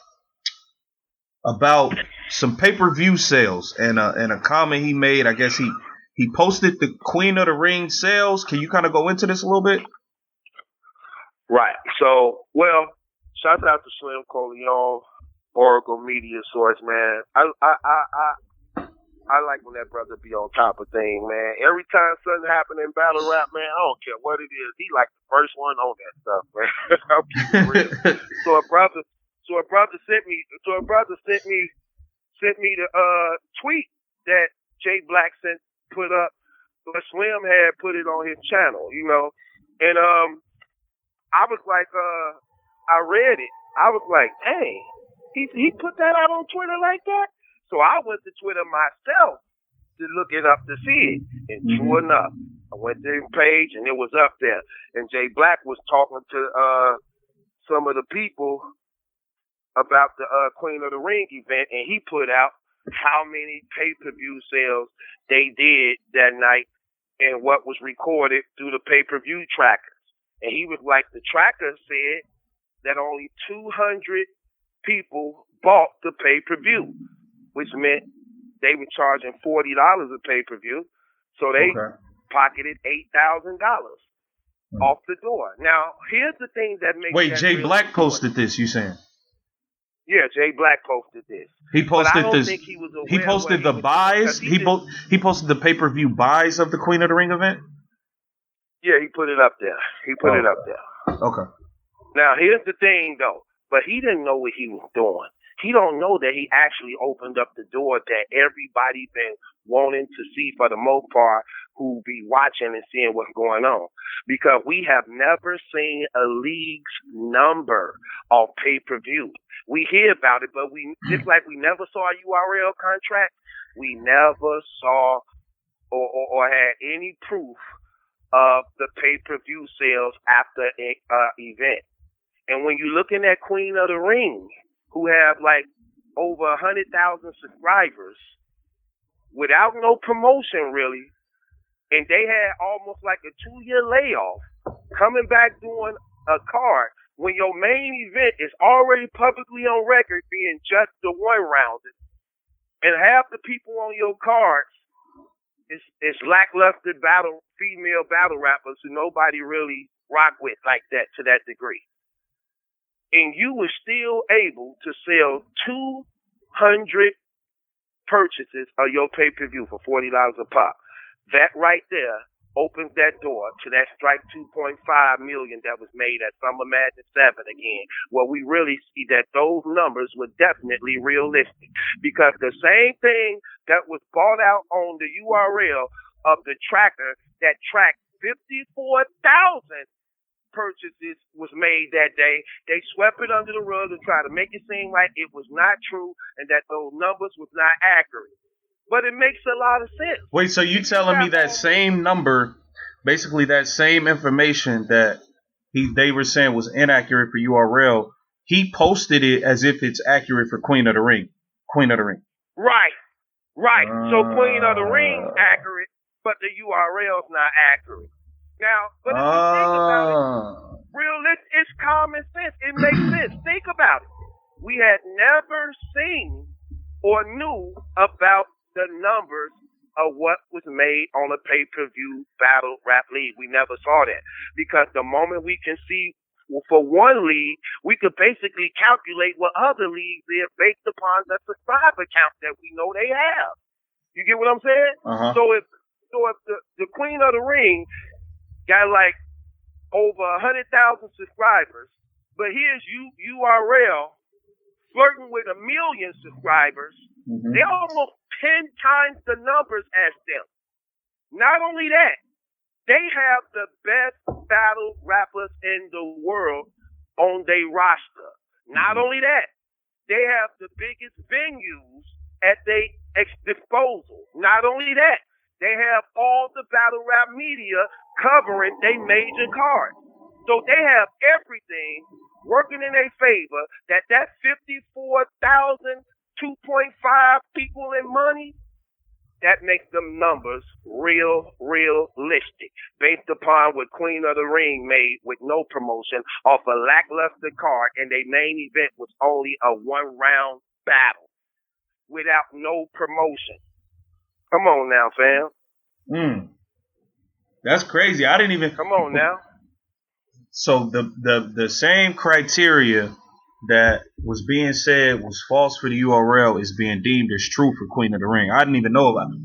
about some pay-per-view sales and a comment he made. I guess he posted the Queen of the Ring sales. Can you kind of go into this a little bit? Right. So, shout out to Slim Corleone, Oracle Media Source, man. I like when that brother be on top of things, man. Every time something happen in battle rap, man, I don't care what it is. He like the first one on that stuff, man. I'll keep it real. So a brother sent me the tweet that Jay Black put up, but Slim had put it on his channel, and I was like, I read it. I was like, dang, he put that out on Twitter like that? So I went to Twitter myself to look it up to see it. And sure enough, I went to his page and it was up there. And Jay Black was talking to some of the people about the Queen of the Ring event, and he put out how many pay-per-view sales they did that night and what was recorded through the pay-per-view trackers. And he was like, the tracker said that only 200 people bought the pay-per-view, which meant they were charging $40 a pay-per-view. So they pocketed $8,000 off the door. Now, here's the thing that makes Jay really Black posted this, you saying? Yeah, Jay Black posted this. He posted this. He posted the buys. He posted the pay-per-view buys of the Queen of the Ring event. Yeah, he put it up there. Okay. Now, here's the thing, though. But he didn't know what he was doing. He don't know that he actually opened up the door that everybody been wanting to see for the most part, who be watching and seeing what's going on. Because we have never seen a league's number of pay-per-view. We hear about it, but just like we never saw a URL contract, we never saw or had any proof of the pay-per-view sales after an event. And when you're looking at Queen of the Ring, who have like over 100,000 subscribers without no promotion really, and they had almost like a 2-year layoff, coming back doing a card when your main event is already publicly on record being just the one rounder, and half the people on your cards is lackluster female battle rappers who nobody really rock with like that to that degree. And you were still able to sell 200 purchases of your pay-per-view for $40 a pop. That right there opens that door to that strike 2.5 million that was made at Summer Madness 7 again, where we really see that those numbers were definitely realistic. Because the same thing that was bought out on the URL of the tracker that tracked 54,000 purchases was made that day. They swept it under the rug and tried to make it seem like it was not true and that those numbers was not accurate. But it makes a lot of sense. Wait, so you telling me that same number, basically that same information that they were saying was inaccurate for URL, he posted it as if it's accurate for Queen of the Ring. Right. So Queen of the Ring's accurate, but the URL's not accurate. Now, but if you think about it, it's common sense. It makes sense. Think about it. We had never seen or knew about the numbers of what was made on a pay-per-view battle rap league. We never saw that because the moment we can see for one league, we could basically calculate what other leagues is based upon the subscriber count that we know they have. You get what I'm saying? Uh-huh. So if the Queen of the Ring got like over 100,000 subscribers, But here's URL flirting with 1 million subscribers. Mm-hmm. They're almost 10 times the numbers as them. Not only that, they have the best battle rappers in the world on their roster. Not only that, they have the biggest venues at their disposal. Not only that, they have all the battle rap media covering their major cards. So they have everything working in their favor that 54,000, 2.5 people in money, that makes them numbers realistic, based upon what Queen of the Ring made with no promotion off a lackluster card, and their main event was only a 1-round battle without no promotion. Come on now, fam. That's crazy. I didn't even. Come on now. So the same criteria that was being said was false for the URL is being deemed as true for Queen of the Ring. I didn't even know about it.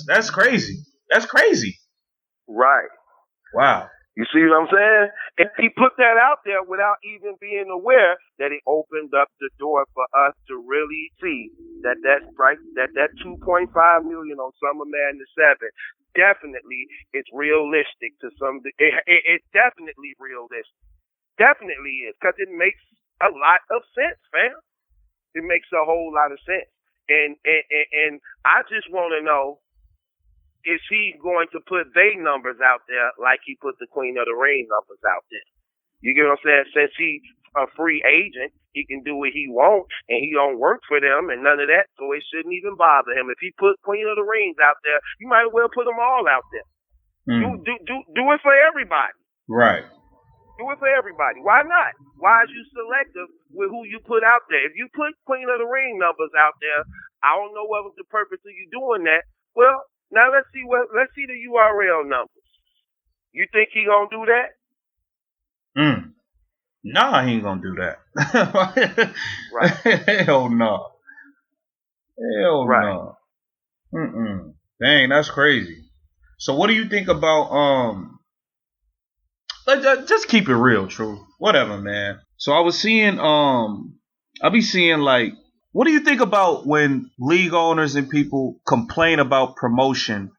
That's crazy. That's crazy. Right. Wow. You see what I'm saying? And he put that out there without even being aware that it opened up the door for us to really see that 2.5 million on Summer Madness 7 definitely is realistic to some. It's definitely realistic. Definitely is, because it makes a lot of sense, fam. It makes a whole lot of sense. And I just want to know, is he going to put their numbers out there like he put the Queen of the Ring numbers out there? You get what I'm saying? Since he's a free agent, he can do what he wants, and he don't work for them and none of that, so it shouldn't even bother him. If he put Queen of the Rings out there, you might as well put them all out there. Do it for everybody. Right. Do it for everybody. Why not? Why is you selective with who you put out there? If you put Queen of the Ring numbers out there, I don't know what was the purpose of you doing that. Well, now let's see the URL numbers. You think he gonna do that? Nah, he ain't gonna do that. Right. Hell no. Hell no. Dang, that's crazy. So what do you think about just keep it real, true. Whatever, man. So I was seeing I be seeing like, what do you think about when league owners and people complain about promotion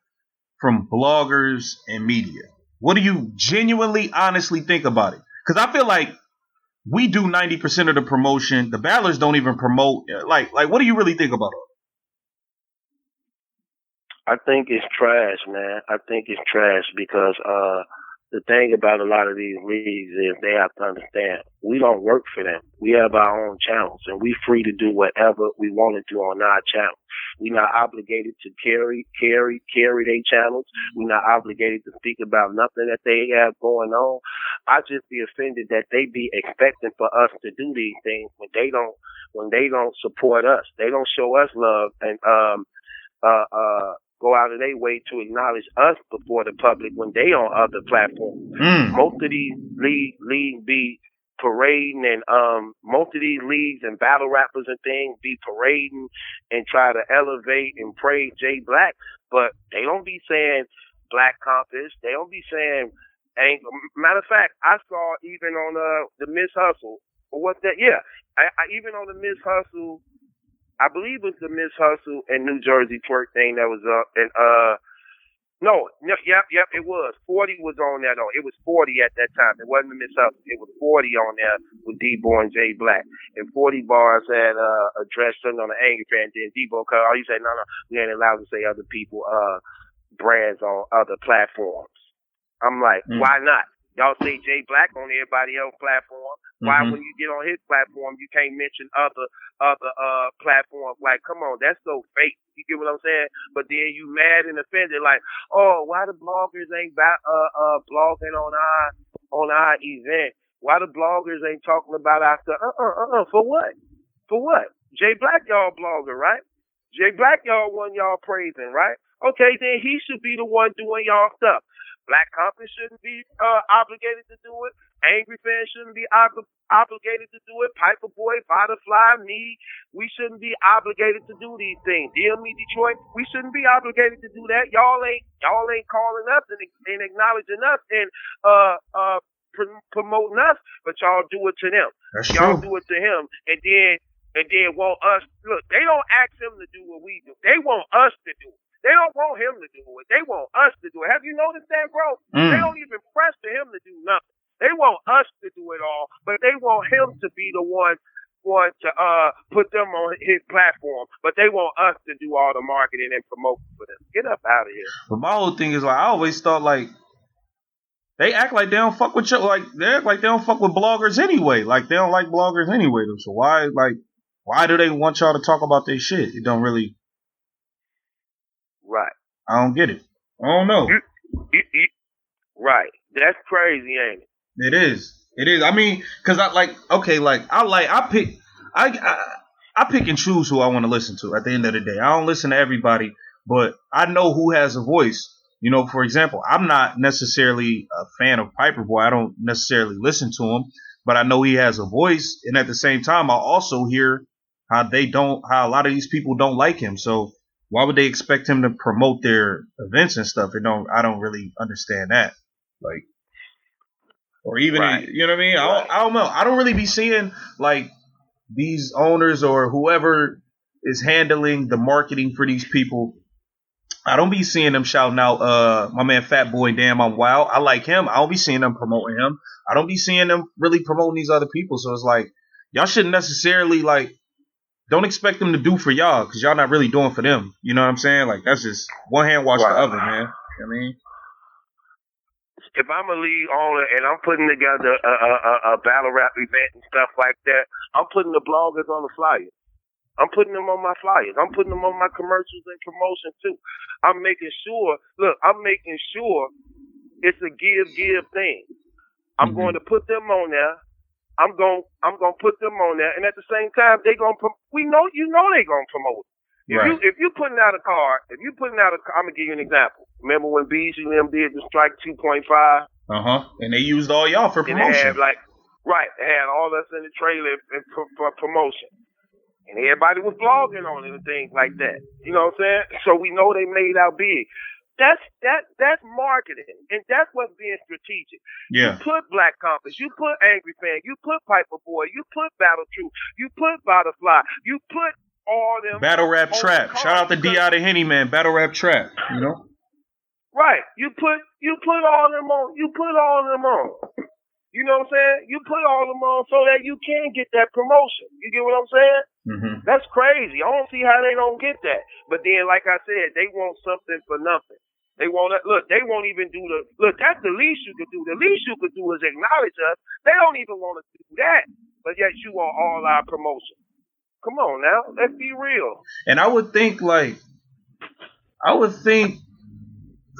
from bloggers and media? What do you genuinely, honestly think about it? Because I feel like we do 90% of the promotion. The battlers don't even promote. Like, what do you really think about it? I think it's trash, man. I think it's trash because the thing about a lot of these leagues is they have to understand we don't work for them. We have our own channels, and we free to do whatever we want to do on our channel. We're not obligated to carry their channels. We're not obligated to speak about nothing that they have going on. I just be offended that they be expecting for us to do these things when they don't support us. They don't show us love and go out of their way to acknowledge us before the public when they on other platforms. Most of these leagues be parading, and most of these leagues and battle rappers and things be parading and try to elevate and praise Jay Black, but they don't be saying Black Compass. They don't be saying. Matter of fact, I saw even on the Miss Hustle, or what that? Yeah, I even on the Miss Hustle. I believe it was the Miss Hustle and New Jersey twerk thing that was up, and yep, it was. 40 was on there though. It was 40 at that time. It wasn't the Miss Hustle. It was 40 on there with D-Boy and Jay Black, and 40 bars had addressed something on the Angry Fan. Then D-Boy cut. Oh, you say no, we ain't allowed to say other people brands on other platforms. I'm like, why not? Y'all say Jay Black on everybody else's platform. Why, when you get on his platform, you can't mention other platforms? Like, come on, that's so fake. You get what I'm saying? But then you mad and offended, like, oh, why the bloggers ain't blogging on our event? Why the bloggers ain't talking about our stuff? For what? For what? Jay Black, y'all blogger, right? Jay Black, y'all one y'all praising, right? Okay, then he should be the one doing y'all stuff. Black Compass shouldn't be obligated to do it. Angry Fan shouldn't be obligated to do it. Piper Boy, Butterfly, me, we shouldn't be obligated to do these things. DME Detroit, we shouldn't be obligated to do that. Y'all ain't calling us and acknowledging us and promoting us, but y'all do it to them. That's y'all true. do it to him, and then want us. Look, they don't ask him to do what we do. They want us to do it. They don't want him to do it. They want us to do it. Have you noticed that, bro? They don't even press to him to do nothing. They want us to do it all, but they want him to be the one to put them on his platform, but they want us to do all the marketing and promoting for them. Get up out of here. But my whole thing is like, I always thought like they act like they don't fuck with you, like they act like they don't fuck with bloggers anyway. Like they don't like bloggers anyway. So why do they want y'all to talk about their shit? It don't really. Right. I don't get it. I don't know. Right. That's crazy, ain't it? It is. It is. I mean, cause I pick and choose who I want to listen to. At the end of the day, I don't listen to everybody, but I know who has a voice. You know, for example, I'm not necessarily a fan of Piper Boy. I don't necessarily listen to him, but I know he has a voice. And at the same time, I also hear how a lot of these people don't like him. So why would they expect him to promote their events and stuff? I don't really understand that. Like, or even, right. You know what I mean? Right. I don't know. I don't really be seeing like these owners or whoever is handling the marketing for these people. I don't be seeing them shouting out, my man Fat Boy, damn, I'm wild. I like him. I don't be seeing them promoting him. I don't be seeing them really promoting these other people. So it's like, y'all shouldn't necessarily like, don't expect them to do for y'all because y'all not really doing for them. You know what I'm saying? Like, that's just one hand wash the other, man. You know what I mean? If I'm a league owner and I'm putting together a battle rap event and stuff like that, I'm putting the bloggers on the flyers. I'm putting them on my flyers. I'm putting them on my commercials and promotion too. I'm making sure it's a give thing. I'm going to put them on there. I'm going to put them on there, and at the same time, they going to. They going to promote it. If you putting out a card, I'm gonna give you an example. Remember when BG and them did the strike 2.5? And they used all y'all for promotion. They had all us in the trailer for promotion. And everybody was blogging on it and things like that. You know what I'm saying? So we know they made out big. That's marketing, and that's what's being strategic. Yeah. You put Black Compass, you put Angry Fan, you put Piper Boy, you put Battle Truth, you put Butterfly, you put all them Battle Rap Trap. Shout out to D.I. the Henny Man. Battle Rap Trap. You know. Right. You put all them on. You put all them on. You know what I'm saying? You put all them on so that you can get that promotion. You get what I'm saying? Mm-hmm. That's crazy. I don't see how they don't get that. But then, like I said, they want something for nothing. They won't they won't even do that's the least you could do. The least you could do is acknowledge us. They don't even want to do that. But yet you want all our promotion. Come on now, let's be real. And I would think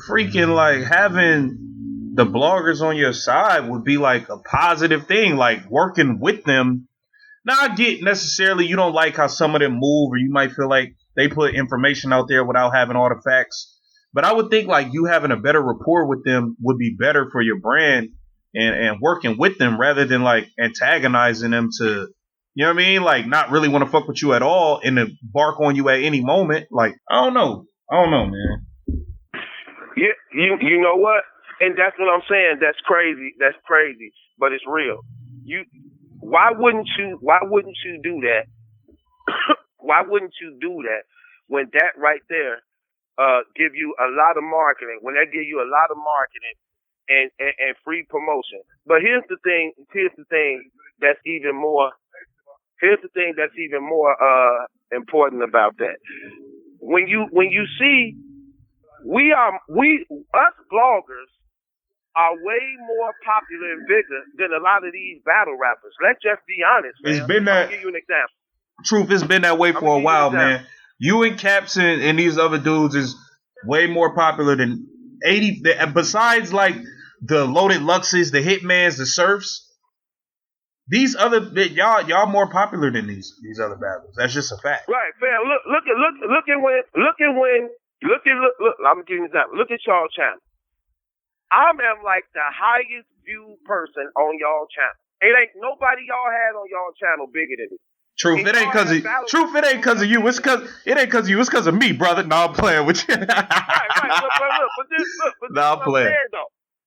freaking like having the bloggers on your side would be like a positive thing, like working with them. Now I get necessarily you don't like how some of them move, or you might feel like they put information out there without having all the facts. But I would think like you having a better rapport with them would be better for your brand and working with them rather than like antagonizing them to, you know what I mean? Like, not really want to fuck with you at all and to bark on you at any moment. Like, I don't know, man. Yeah, you know what? And that's what I'm saying. That's crazy. But it's real. Why wouldn't you do that? Why wouldn't you do that when that right there give you a lot of marketing? When that give you a lot of marketing and free promotion. But here's the thing that's even more. Here's the thing that's even more important about that. When you see, us bloggers are way more popular and bigger than a lot of these battle rappers. Let's just be honest, man. It's been that. I'll give you an example. Truth, it's been that way for a while, man. You and Caps and these other dudes is way more popular than 80. Besides, like the Loaded Luxes, the Hitmans, the Surfs. These other y'all more popular than these other battles. That's just a fact. Right, fam. Look. I'm gonna give you an example. Look at y'all channel. I am like the highest viewed person on y'all channel. It ain't nobody y'all had on y'all channel bigger than me. Truth, it ain't cause of you. It's cause you. It's cause of me, brother. No, I'm playing with you. Right. But look. No, I'm playing.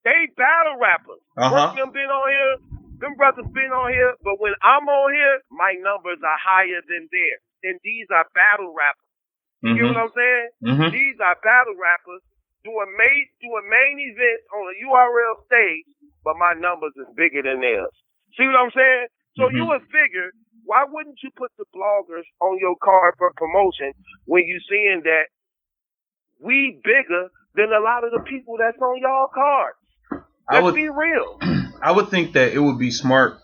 They battle rappers. Them been on here. Them brothers been on here. But when I'm on here, my numbers are higher than theirs. And these are battle rappers. You get what I'm saying? These are battle rappers doing main events on a URL stage, but my numbers is bigger than theirs. See what I'm saying? So you would figure, why wouldn't you put the bloggers on your card for promotion when you seeing that we bigger than a lot of the people that's on y'all cards? Let's be real. I would think that it would be smart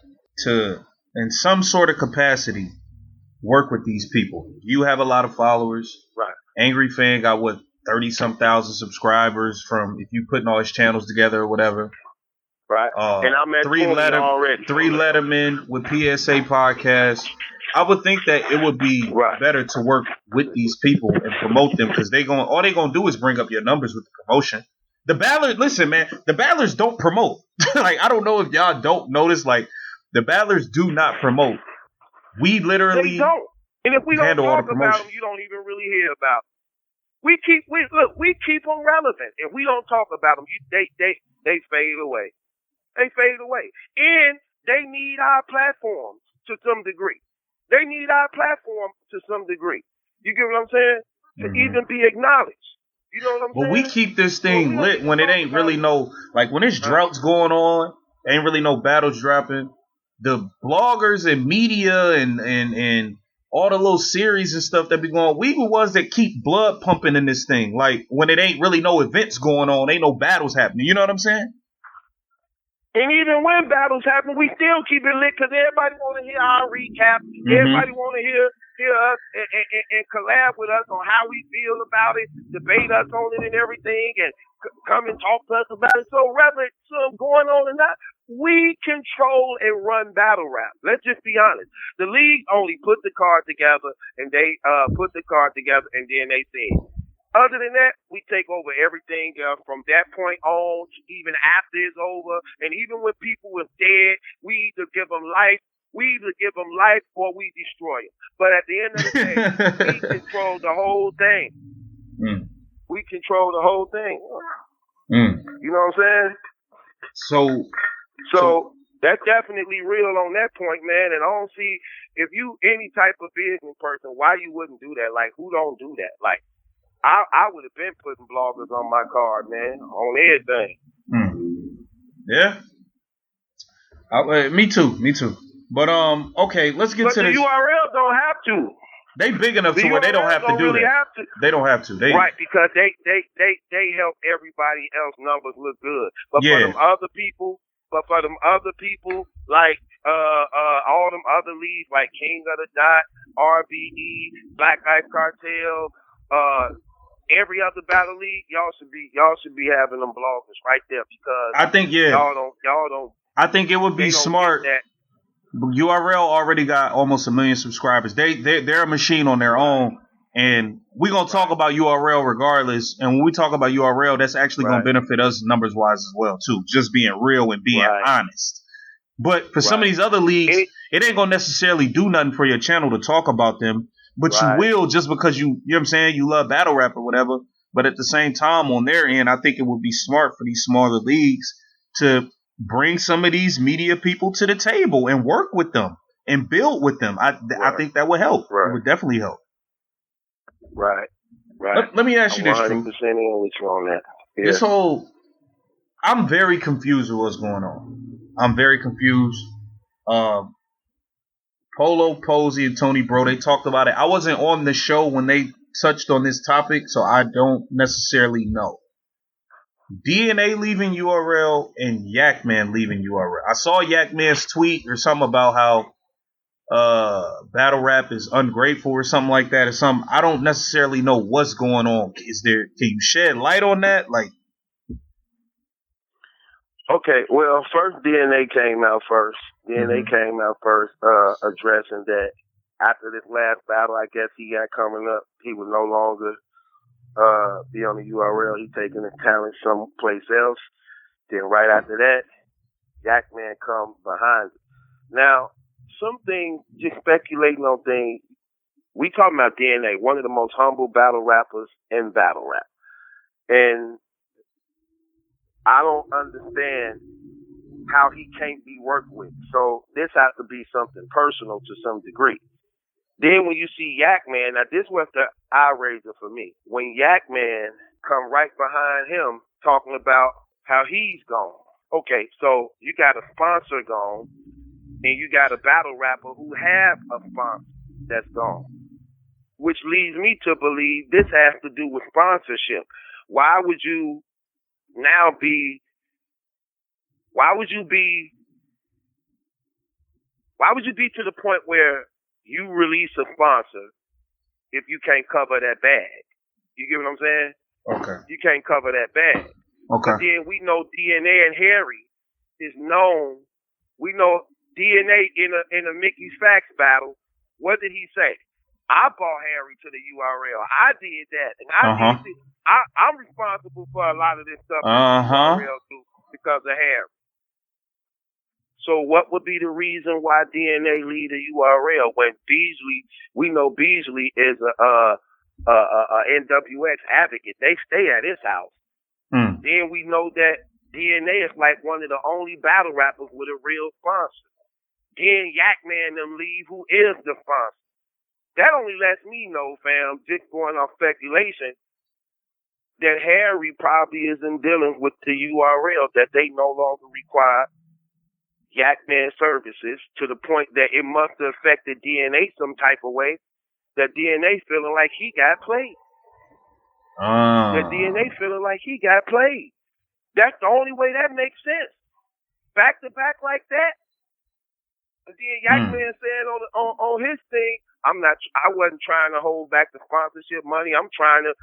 to, in some sort of capacity, work with these people. You have a lot of followers. Right. Angry Fan got 30-some thousand subscribers from, if you putting all his channels together or whatever. Right. And I'm at 20 already. 3 Letterman with PSA podcast. I would think that it would be better to work with these people and promote them, because all they gonna do is bring up your numbers with the promotion. The Battlers, listen, man, the Battlers don't promote. Like, I don't know if y'all don't notice, like, the Battlers do not promote. We literally they don't. And if we don't talk about them, you don't even really hear about them. We keep them relevant. If we don't talk about them, they fade away. They fade away. And they need our platform to some degree. They need our platform to some degree. You get what I'm saying? To even be acknowledged. You know what I'm saying? Well, we keep this thing lit when it ain't really like when there's droughts going on, ain't really no battles dropping. The bloggers and media and all the little series and stuff that be going, we the ones that keep blood pumping in this thing. Like, when it ain't really no events going on, ain't no battles happening. You know what I'm saying? And even when battles happen, we still keep it lit because everybody want to hear our recap. Everybody want to hear us and collab with us on how we feel about it, debate us on it and everything, and come and talk to us about it. So whether it's going on or not, we control and run battle rap. Let's just be honest. The league only put the card together, and they put the card together, and then they said. Other than that, we take over everything from that point on, even after it's over. And even when people are dead, we either give them life, or we destroy them. But at the end of the day, we control the whole thing. We control the whole thing. You know what I'm saying? So that's definitely real on that point, man. And I don't see, if you any type of business person, why you wouldn't do that. Like, who don't do that? Like, I would have been putting bloggers on my card, man, on everything. Yeah. Me too. But okay, let's get to the this. URL don't have to. They big enough to where they don't have to do that. They don't have to. Right, because they help everybody else numbers look good. But for them other people, like all them other leagues like King of the Dot, RBE, Black Ice Cartel, every other battle league, y'all should be having them bloggers right there, because I think y'all don't. I think it would be smart. URL already got almost 1 million subscribers. They're a machine on their own, and we're gonna talk about URL regardless. And when we talk about URL, that's actually gonna benefit us numbers wise as well too. Just being real and being honest. But for some of these other leagues, it ain't gonna necessarily do nothing for your channel to talk about them. But you will, just because you know what I'm saying, you love battle rap or whatever. But at the same time, on their end, I think it would be smart for these smaller leagues to bring some of these media people to the table and work with them and build with them. I think that would help. It would definitely help. Right. Let me ask you this. 100% in with you on that. Yeah. This whole, I'm very confused with what's going on. I'm very confused. Polo, Posey, and Tony Bro, they talked about it. I wasn't on the show when they touched on this topic, so I don't necessarily know. DNA leaving URL and Yakman leaving URL. I saw Yakman's tweet or something about how battle rap is ungrateful or something like that, or something. I don't necessarily know what's going on. Can you shed light on that? Like, okay, well, first DNA came out first. DNA came out first, addressing that after this last battle, I guess he got coming up, he would no longer be on the URL. He taking his talent someplace else. Then right after that, Yakman come behind it. Now, some things, just speculating on things, we talking about DNA, one of the most humble battle rappers in battle rap. And I don't understand how he can't be worked with. So this has to be something personal to some degree. Then when you see Yak Man, now this was the eye-raiser for me. When Yak Man come right behind him talking about how he's gone. Okay, so you got a sponsor gone, and you got a battle rapper who have a sponsor that's gone. Which leads me to believe this has to do with sponsorship. Why would you be to the point where you release a sponsor if you can't cover that bag? You get what I'm saying? Okay. You can't cover that bag. Okay. But then we know DNA and Harry is known. We know DNA in a Mickey's Facts battle. What did he say? I brought Harry to the URL. I did that, and I'm responsible for a lot of this stuff URL too because of Harry. So what would be the reason why DNA leave the URL when Beasley? We know Beasley is a NWX advocate. They stay at his house. Then we know that DNA is like one of the only battle rappers with a real sponsor. Then Yak Man them leave, who is the sponsor. That only lets me know, fam, just going off speculation, that Harry probably isn't dealing with the URL, that they no longer require Yak Man services to the point that it must have affected DNA some type of way, that DNA feeling like he got played. That DNA feeling like he got played. That's the only way that makes sense. Back to back like that. And then Yak Man said on his thing, I wasn't trying to hold back the sponsorship money. I'm trying to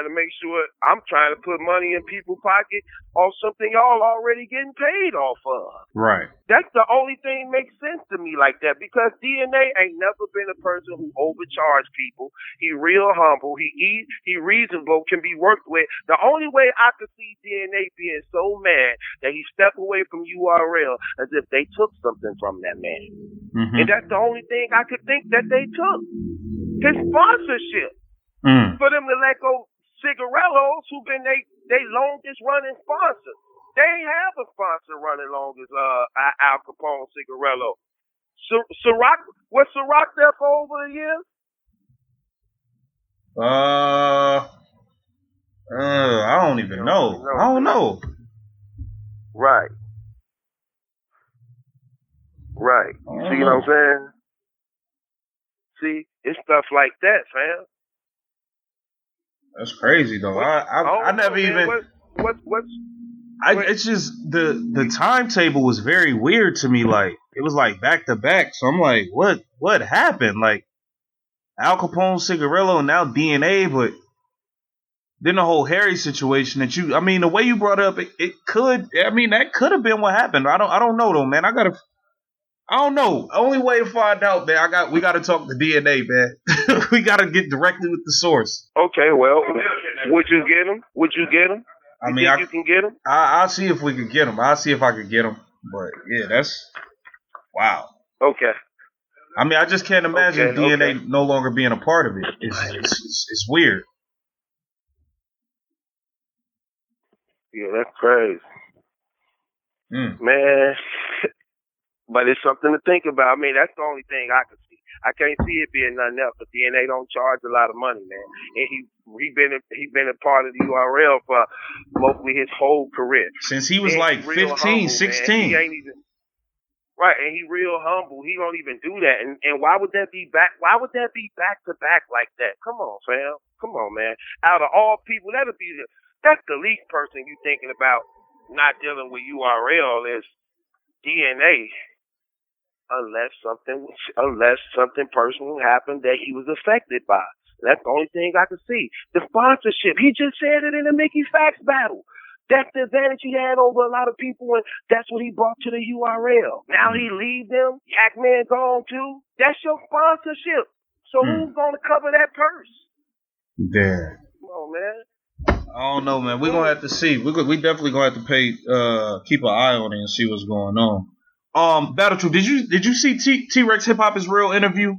make sure I'm trying to put money in people's pocket on something y'all already getting paid off of. Right. That's the only thing makes sense to me like that, because DNA ain't never been a person who overcharged people. He real humble. He reasonable, can be worked with. The only way I could see DNA being so mad that he stepped away from URL as if they took something from that man. And that's the only thing I could think that they took. His sponsorship. For them to let go Cigarellos, who been they longest running sponsor. They ain't have a sponsor running long as Al Capone Cigarello. Ciroc, was Ciroc there for over a year? I don't even know. I don't know. Right. You see what I'm saying? See, it's stuff like that, fam. That's crazy though. I never even. It's just the timetable was very weird to me. Like it was like back to back. So I'm like, what happened? Like Al Capone, Cigarello, and now DNA, but then the whole Harry situation that you. I mean, the way you brought up it could. I mean, that could have been what happened. I don't know though, man. I don't know. Only way to find out, man. We gotta talk to DNA, man. We gotta get directly with the source. Okay, well, would you get him? I mean, you can get him. I'll see if we can get him. I'll see if I can get him. But yeah, that's wow. Okay. I mean, I just can't imagine DNA no longer being a part of it. It's weird. Yeah, that's crazy, man. But it's something to think about. I mean, that's the only thing I can see. I can't see it being nothing else. But DNA don't charge a lot of money, man. And he been a part of the URL for mostly his whole career. Since he was like 15, humble, 16. He ain't even right, and he real humble. He don't even do that. And why would that be back? Why would that be back to back like that? Come on, fam. Come on, man. Out of all people, that's the least person you thinking about not dealing with URL is DNA. Unless something personal happened that he was affected by. That's the only thing I could see. The sponsorship. He just said it in the Mickey Facts battle. That's the advantage he had over a lot of people, and that's what he brought to the URL. Now he leave them. Yak Man gone too. That's your sponsorship. So who's going to cover that purse? Yeah. Come on, man. I don't know, man. We're going to have to see. We definitely going to have to keep an eye on it and see what's going on. Battle Truth, did you see T-Rex Hip Hop is Real interview?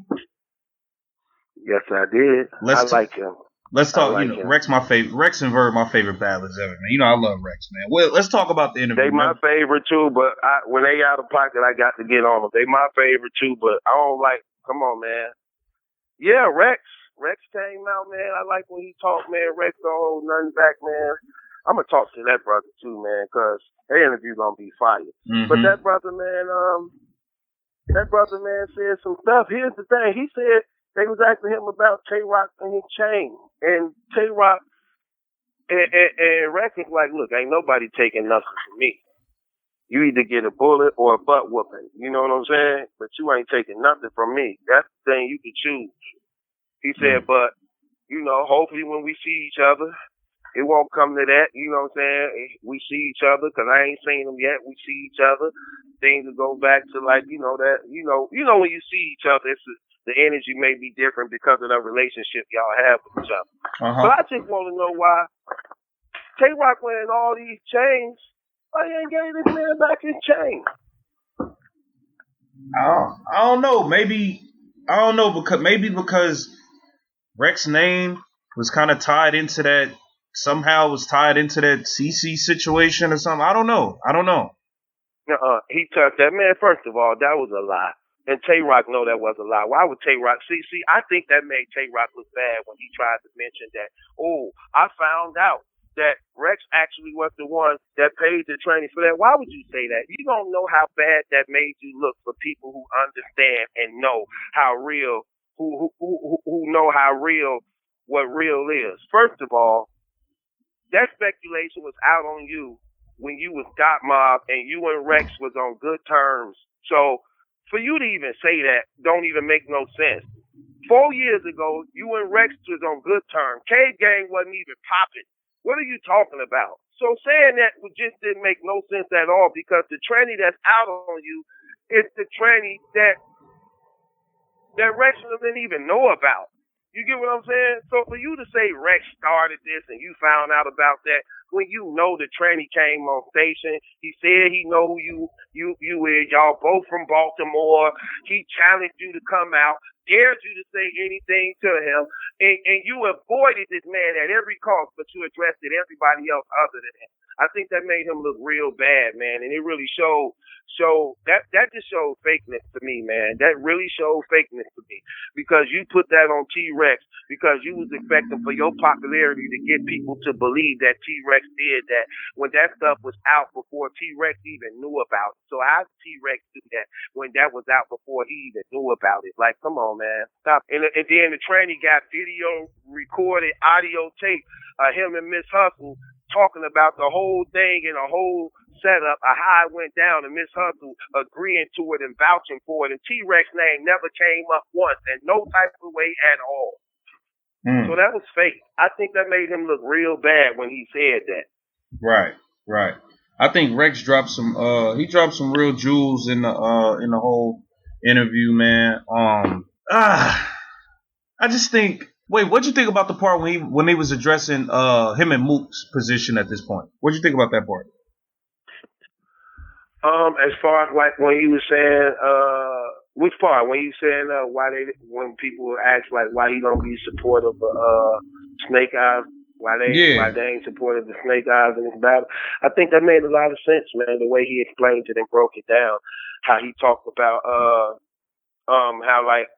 Yes, I did. I like him. Let's talk. like him. Rex my favorite. Rex and Verb my favorite battlers ever, man. I love Rex, man. Well, let's talk about the interview. They my favorite too, but when they out of pocket, I got to get on them. They my favorite too, but I don't like. Come on, man. Yeah, Rex came out, man. I like when he talked, man. Rex don't hold nothing back, man. I'm gonna talk to that brother too, man, because their interview gonna be fire. Mm-hmm. But that brother, man, said some stuff. Here's the thing. He said they was asking him about Tay-Rock and his chain, and Tay-Rock and Rex is like, look, ain't nobody taking nothing from me. You either get a bullet or a butt whooping. You know what I'm saying? But you ain't taking nothing from me. That's the thing you can choose. He said, but, hopefully when we see each other, it won't come to that. You know what I'm saying? We see each other, because I ain't seen them yet. We see each other. Things will go back to that, when you see each other, the energy may be different because of the relationship y'all have with each other. Uh-huh. But I just want to know why Tay-Rock wearing all these chains. Why you ain't gave this man back his chain? I don't know. Because Rex's name was kind of tied into that. Somehow was tied into that CC situation or something. I don't know. He took that man. First of all, that was a lie. And Tay-Rock know that was a lie. Why would Tay-Rock? See, I think that made Tay-Rock look bad when he tried to mention that. Oh, I found out that Rex actually was the one that paid the training for that. Why would you say that? You don't know how bad that made you look for people who understand and know how real, who know how real, what real is. First of all, that speculation was out on you when you was Dot Mob and you and Rex was on good terms. So for you to even say that don't even make no sense. 4 years ago, you and Rex was on good terms. Cave Gang wasn't even popping. What are you talking about? So saying that just didn't make no sense at all, because the tranny that's out on you is the tranny that Rex didn't even know about. You get what I'm saying? So for you to say Rex started this and you found out about that, when you know the tranny came on station, he said he know who you is. Y'all both from Baltimore. He challenged you to come out, dared you to say anything to him, and you avoided this man at every cost, but you addressed it everybody else other than him. I think that made him look real bad, man, and it really showed that just showed fakeness to me, man. That really showed fakeness to me, because you put that on T-Rex because you was expecting for your popularity to get people to believe that T-Rex did that when that stuff was out before T-Rex even knew about it. So how did T-Rex do that when that was out before he even knew about it? Like, come on, man, stop. And then the tranny got video recorded audio tape of him and Miss Hustle talking about the whole thing and a whole setup of how it went down, and Miss Hustle agreeing to it and vouching for it, and T-Rex name never came up once in no type of way at all. So that was fake. I think that made him look real bad when he said that. Right. I think Rex dropped some real jewels in the whole interview, man. I just think. Wait, what'd you think about the part when he was addressing him and Mook's position at this point? What'd you think about that part? As far as like when he was saying, which part? When you saying when people ask like why he don't be supportive of Snake Eyes, why they ain't supportive of Snake Eyes in this battle? I think that made a lot of sense, man. The way he explained it and broke it down, how he talked about how like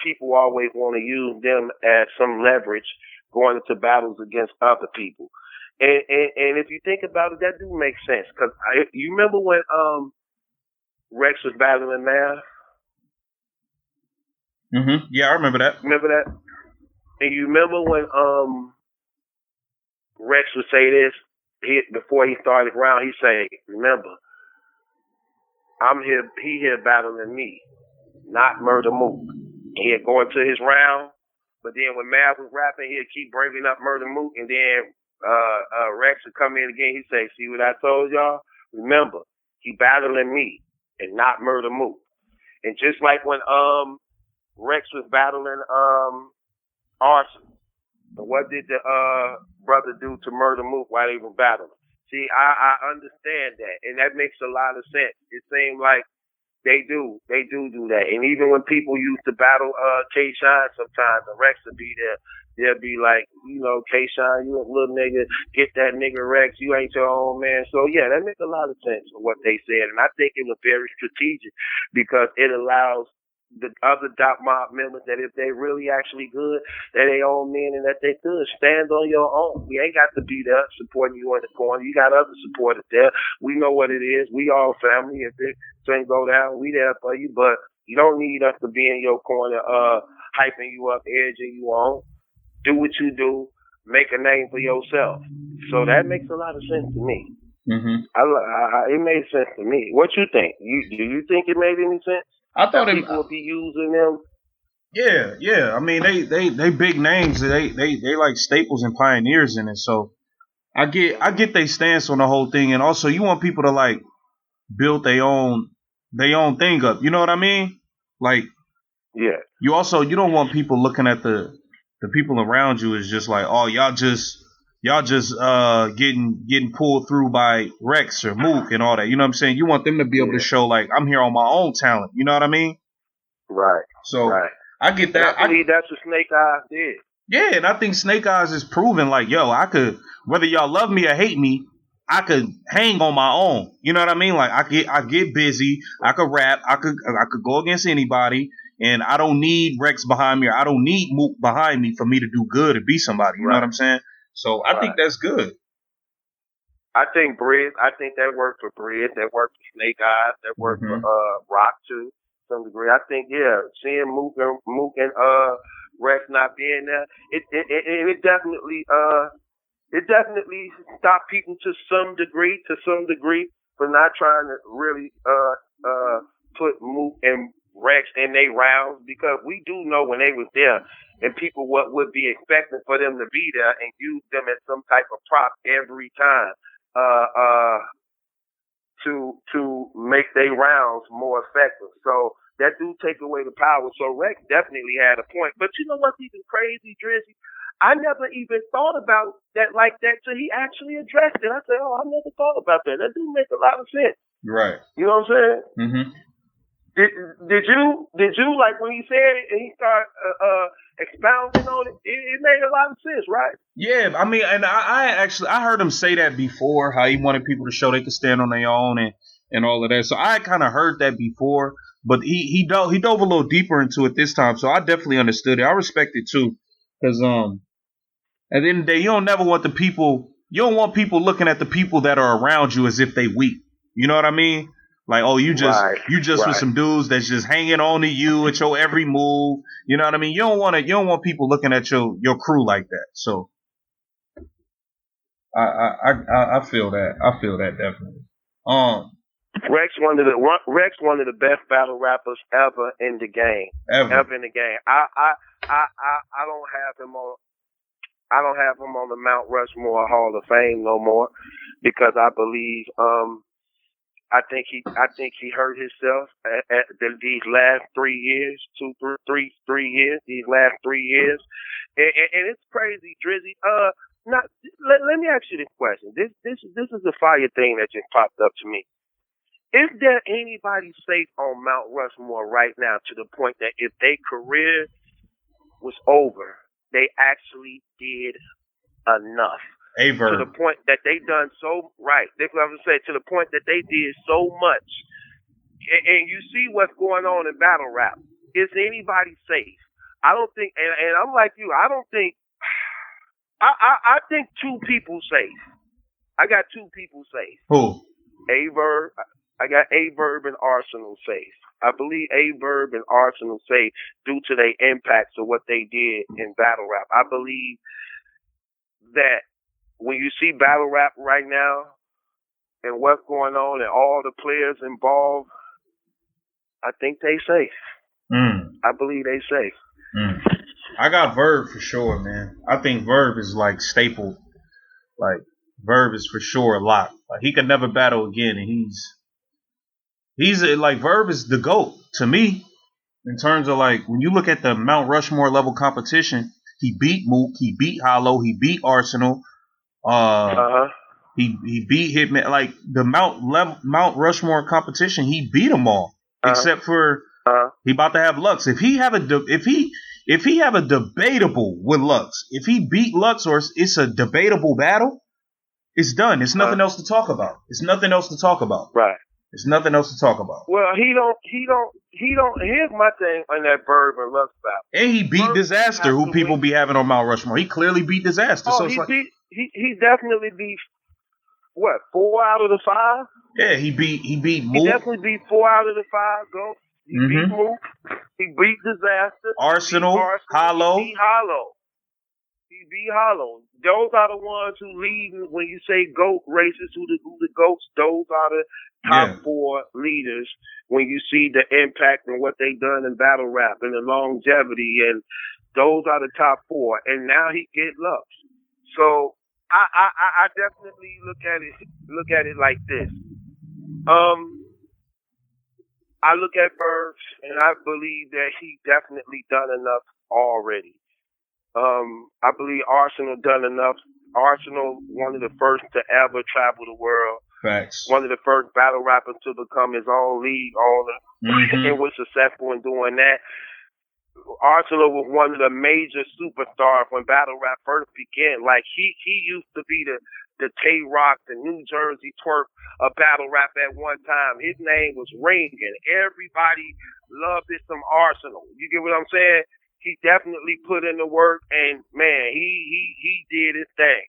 people always want to use them as some leverage going into battles against other people. And if you think about it, that do make sense. Because you remember when Rex was battling Mav? Mm-hmm. Yeah, I remember that. Remember that? And you remember when Rex would say this before he started round? He'd say, remember, he here battling me, not Murder Mook. He'd go into his round, but then when Mav was rapping, he'd keep bringing up Murder Mook, and then Rex would come in again. He'd say, see what I told y'all? Remember, he battling me and not Murder Mook. And just like when Rex was battling Arson, what did the brother do to Murder Mook while they were battling? See, I understand that, and that makes a lot of sense. It seemed like They do that. And even when people used to battle K-Shine sometimes, and Rex would be there, they'll be like, K-Shine, you a little nigga, get that nigga Rex, you ain't your own man. So yeah, that makes a lot of sense for what they said. And I think it was very strategic because it allows the other Doc Mob members that if they really actually good, that they own men and that they good, stand on your own. We ain't got to be there supporting you in the corner. You got other supporters there. We know what it is. We all family. If it thing go down, we there for you. But you don't need us to be in your corner, hyping you up, edging you on. Do what you do. Make a name for yourself. So that makes a lot of sense to me. Mm-hmm. It made sense to me. What you think? Do you think it made any sense? I thought people would be using them. Yeah. I mean, they big names. They like staples and pioneers in it. So I get their stance on the whole thing. And also, you want people to like build their own thing up. You know what I mean? Like, yeah. You don't want people looking at the people around you as just like, oh, y'all just getting pulled through by Rex or Mook and all that. You know what I'm saying? You want them to be able to show like, I'm here on my own talent. You know what I mean? Right. So I get that. I believe that's what Snake Eyes did. Yeah, and I think Snake Eyes is proving like, yo, I could, whether y'all love me or hate me, I could hang on my own. You know what I mean? Like I get busy. I could rap. I could go against anybody. And I don't need Rex behind me, or I don't need Mook behind me for me to do good or be somebody. You know what I'm saying? So I think that's good. I think that worked for Brizz. That worked for Snake Eyes. That worked for Rock too, to some degree. I think seeing Mook and Rex not being there, it definitely stopped people to some degree for not trying to really put Mook and Rex in their rounds, because we do know when they was there and people would be expecting for them to be there and use them as some type of prop every time to make their rounds more effective. So that do take away the power. So Rex definitely had a point. But you know what's even crazy, Drizzy? I never even thought about that like that till he actually addressed it. I said, I never thought about that. That do make a lot of sense. Right. You know what I'm saying? Mm-hmm. Did you like when he said it and he started expounding on it? It made a lot of sense, right? Yeah, I mean, and I heard him say that before, how he wanted people to show they could stand on their own and all of that. So I kind of heard that before, but he dove a little deeper into it this time. So I definitely understood it. I respect it too, because at the end of the day, you don't want people looking at the people that are around you as if they weak. You know what I mean? Like, oh, you just with some dudes that's just hanging on to you at your every move. You know what I mean? You don't want people looking at your crew like that. So I feel that. I feel that definitely. Rex one of the best battle rappers ever in the game. Ever in the game. I don't have him on. I don't have him on the Mount Rushmore Hall of Fame no more, because I believe I think he hurt himself at these last 3 years, 3 years, these last 3 years, and it's crazy, Drizzy. Let me ask you this question. This is a fire thing that just popped up to me. Is there anybody safe on Mount Rushmore right now to the point that if their career was over, they actually did enough? Averb. To the point that they done so right. That's what I was saying. To the point that they did so much, and you see what's going on in battle rap. Is anybody safe? I don't think, and I'm like you. I don't think. I think two people safe. I got two people safe. Who? Averb. I got Averb and Arsenal safe. I believe Averb and Arsenal safe due to their impacts of what they did in battle rap. I believe that when you see battle rap right now and what's going on and all the players involved, I think they safe. I believe they safe. I got Verb for sure, man. I think Verb is like staple. Like Verb is for sure a lot. Like he could never battle again, and he's like Verb is the GOAT to me in terms of like when you look at the Mount Rushmore level competition. He beat Mook, he beat Hollow, he beat Arsenal. He beat Hitman. Like the Mount Rushmore competition, he beat them all. except for he about to have Lux. If he have a debatable with Lux, if he beat Lux or it's a debatable battle, it's done. It's nothing else to talk about. It's nothing else to talk about. Right. It's nothing else to talk about. Well, he don't. Here's my thing on that Verb and Lux battle. And he beat Verb Disaster, who people be having on Mount Rushmore. He clearly beat Disaster. Oh, so it's he definitely beat, what, 4 out of the 5? Yeah, he beat Mook. He definitely beat 4 out of the 5. Go. He beat Mook. He beat Disaster. Arsenal. Hollow. He beat Hollow. Those are the ones who lead when you say GOAT races, who the GOATs. Those are the top 4 leaders when you see the impact and what they done in battle rap and the longevity, and those are the top 4. And now he get Lux. So I definitely look at it like this. I look at Verb and I believe that he definitely done enough already. I believe Arsenal done enough. Arsenal, one of the first to ever travel the world. Facts. One of the first battle rappers to become his own league owner, and was successful in doing that. Arsenal was one of the major superstars when battle rap first began. Like he used to be the Tay-Rock, the New Jersey Twerk of battle rap at one time. His name was ringing. Everybody loved it from Arsenal. You get what I'm saying? He definitely put in the work, and man, he did his thing.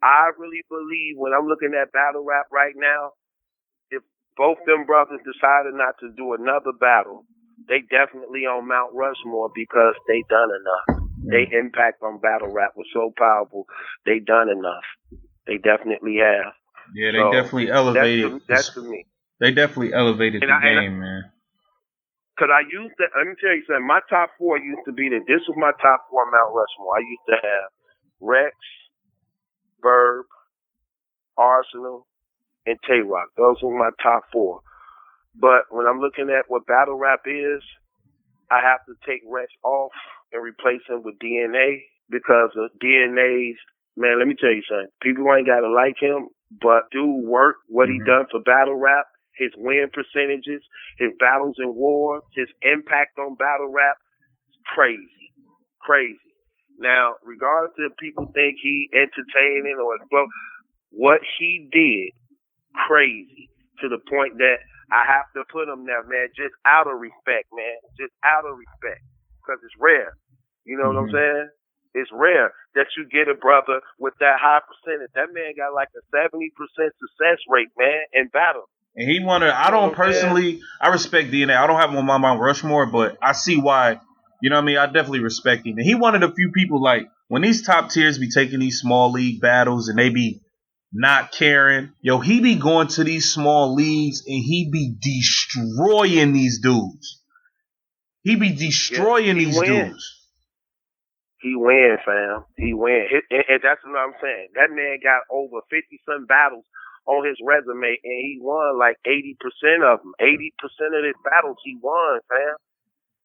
I really believe when I'm looking at battle rap right now, if both them brothers decided not to do another battle, they definitely on Mount Rushmore because they done enough. Their impact on battle rap was so powerful. They done enough. They definitely have. Yeah, they definitely elevated. That's to me. They definitely elevated the game, man. Because I used to, let me tell you something, my top 4 used to be this was my top 4 Mount Rushmore. I used to have Rex, Verb, Arsenal, and Tay-Rock. Those were my top 4. But when I'm looking at what battle rap is, I have to take Rex off and replace him with DNA because of DNA's, man, let me tell you something. People ain't got to like him, but do work, what he done for battle rap, his win percentages, his battles in war, his impact on battle rap, crazy. Crazy. Now, regardless if people think he entertaining or explode, what he did, crazy, to the point that I have to put him there, man, just out of respect, man. Just out of respect. Because it's rare. You know what I'm saying? It's rare that you get a brother with that high percentage. That man got like a 70% success rate, man, in battle. And he wanted, I don't personally, I respect DNA. I don't have him on my Mount Rushmore, but I see why, you know what I mean? I definitely respect him. And he wanted a few people, like, when these top tiers be taking these small league battles and they be not caring, yo, he be going to these small leagues and he be destroying these dudes. He be destroying these dudes. He win, fam. He win. And that's what I'm saying. That man got over 50-some battles on his resume, and he won like 80% of them. 80% of his battles he won, fam.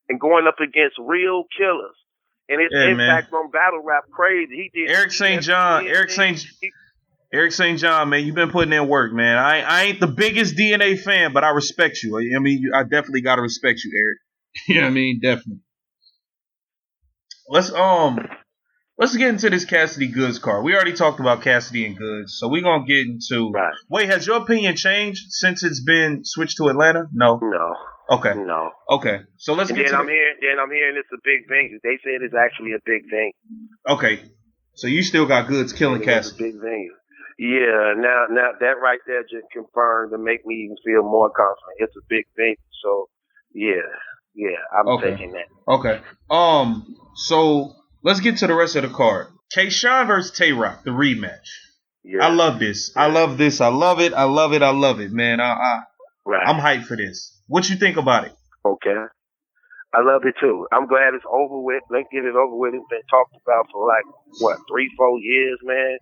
And going up against real killers. And his impact on battle rap crazy. He did Eric St. John, man, you've been putting in work, man. I ain't the biggest DNA fan, but I respect you. I mean, I definitely gotta respect you, Eric. You know what I mean? Definitely. Let's get into this Cassidy Goods card. We already talked about Cassidy and Goods, so we're gonna get into. Right. Wait, has your opinion changed since it's been switched to Atlanta? No. Okay. No. Okay. So let's get. I'm hearing it's a big thing. They said it's actually a big thing. Okay. So you still got Goods killing Cassidy. It's a big thing. Yeah. Now that right there just confirmed to make me even feel more confident. It's a big thing. So yeah. I'm taking that. Okay. So let's get to the rest of the card. K-Shine versus Tay-Rock, the rematch. Yeah. I love this. I love this. I love it. I love it. I love it, man. I'm hyped for this. What you think about it? Okay. I love it too. I'm glad it's over with. Let's get it over with. It's been talked about for like, 3-4 years, man.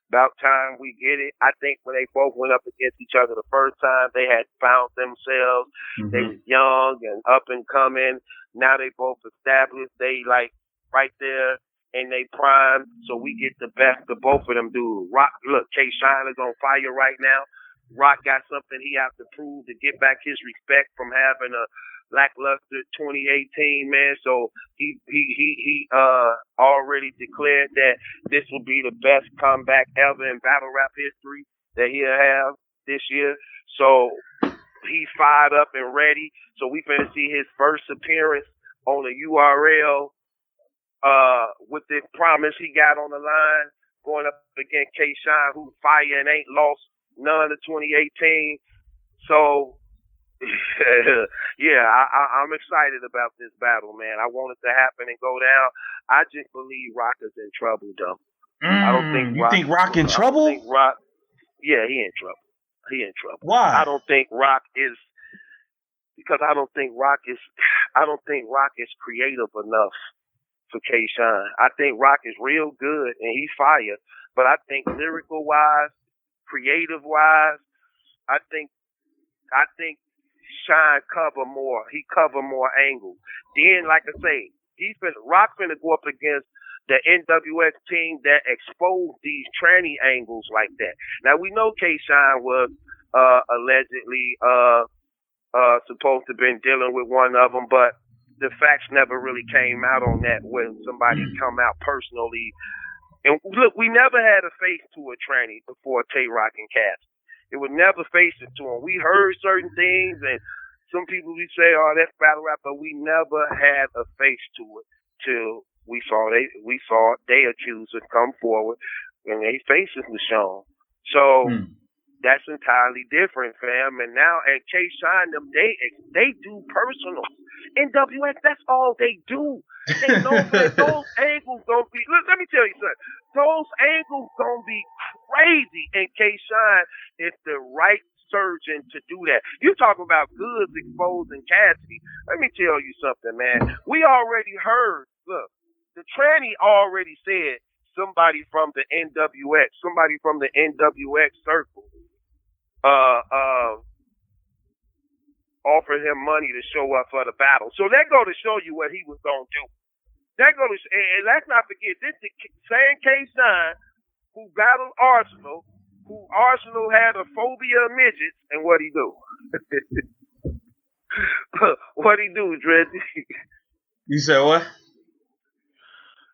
About time we get it. I think when they both went up against each other the first time, they had found themselves. They was young and up and coming. Now they both established. They like right there in they prime. So we get the best of both of them dudes. Look, K-Shine is on fire right now. Rock got something he has to prove to get back his respect from having a lackluster 2018, man. So he already declared that this will be the best comeback ever in battle rap history that he'll have this year. So he's fired up and ready. So we finna see his first appearance on the URL with the promise he got on the line, going up against K-Shine, who's fire and ain't lost none of 2018. So yeah, I'm excited about this battle, man. I want it to happen and go down. I just believe Rock is in trouble, though. I don't think you think Rock in trouble? Yeah, he in trouble. He in trouble. Why? I don't think Rock is creative enough for K-Shine. I think Rock is real good and he's fire, but I think lyrical wise, creative wise, I think Shine cover more. He cover more angles. Then, like I say, Rock finna go up against the NWX team that exposed these tranny angles like that. Now we know K-Shine was allegedly supposed to been dealing with one of them, but the facts never really came out on that when somebody come out personally. And look, we never had a face to a tranny before Tay-Rock and Cass. It would never face it to him. We heard certain things, and some people would say, "Oh, that's battle rap," but we never had a face to it till we saw they accusers come forward and their faces were shown. So that's entirely different, fam. And now at K-Shine, them they do personals. NWX, that's all they do. They know that those angles gonna be. Let me tell you something. Those angles gonna be crazy in K-Shine if the right surgeon to do that. You talking about Goods exposing Cassidy. Let me tell you something, man. We already heard. Look, the tranny already said somebody from the NWX circle, offered him money to show up for the battle. So that go to show you what he was gonna do. And let's not forget, this the same K-Shine who battled Arsenal, who Arsenal had a phobia of midgets, and what he do? What he do, Dreddy? You said what?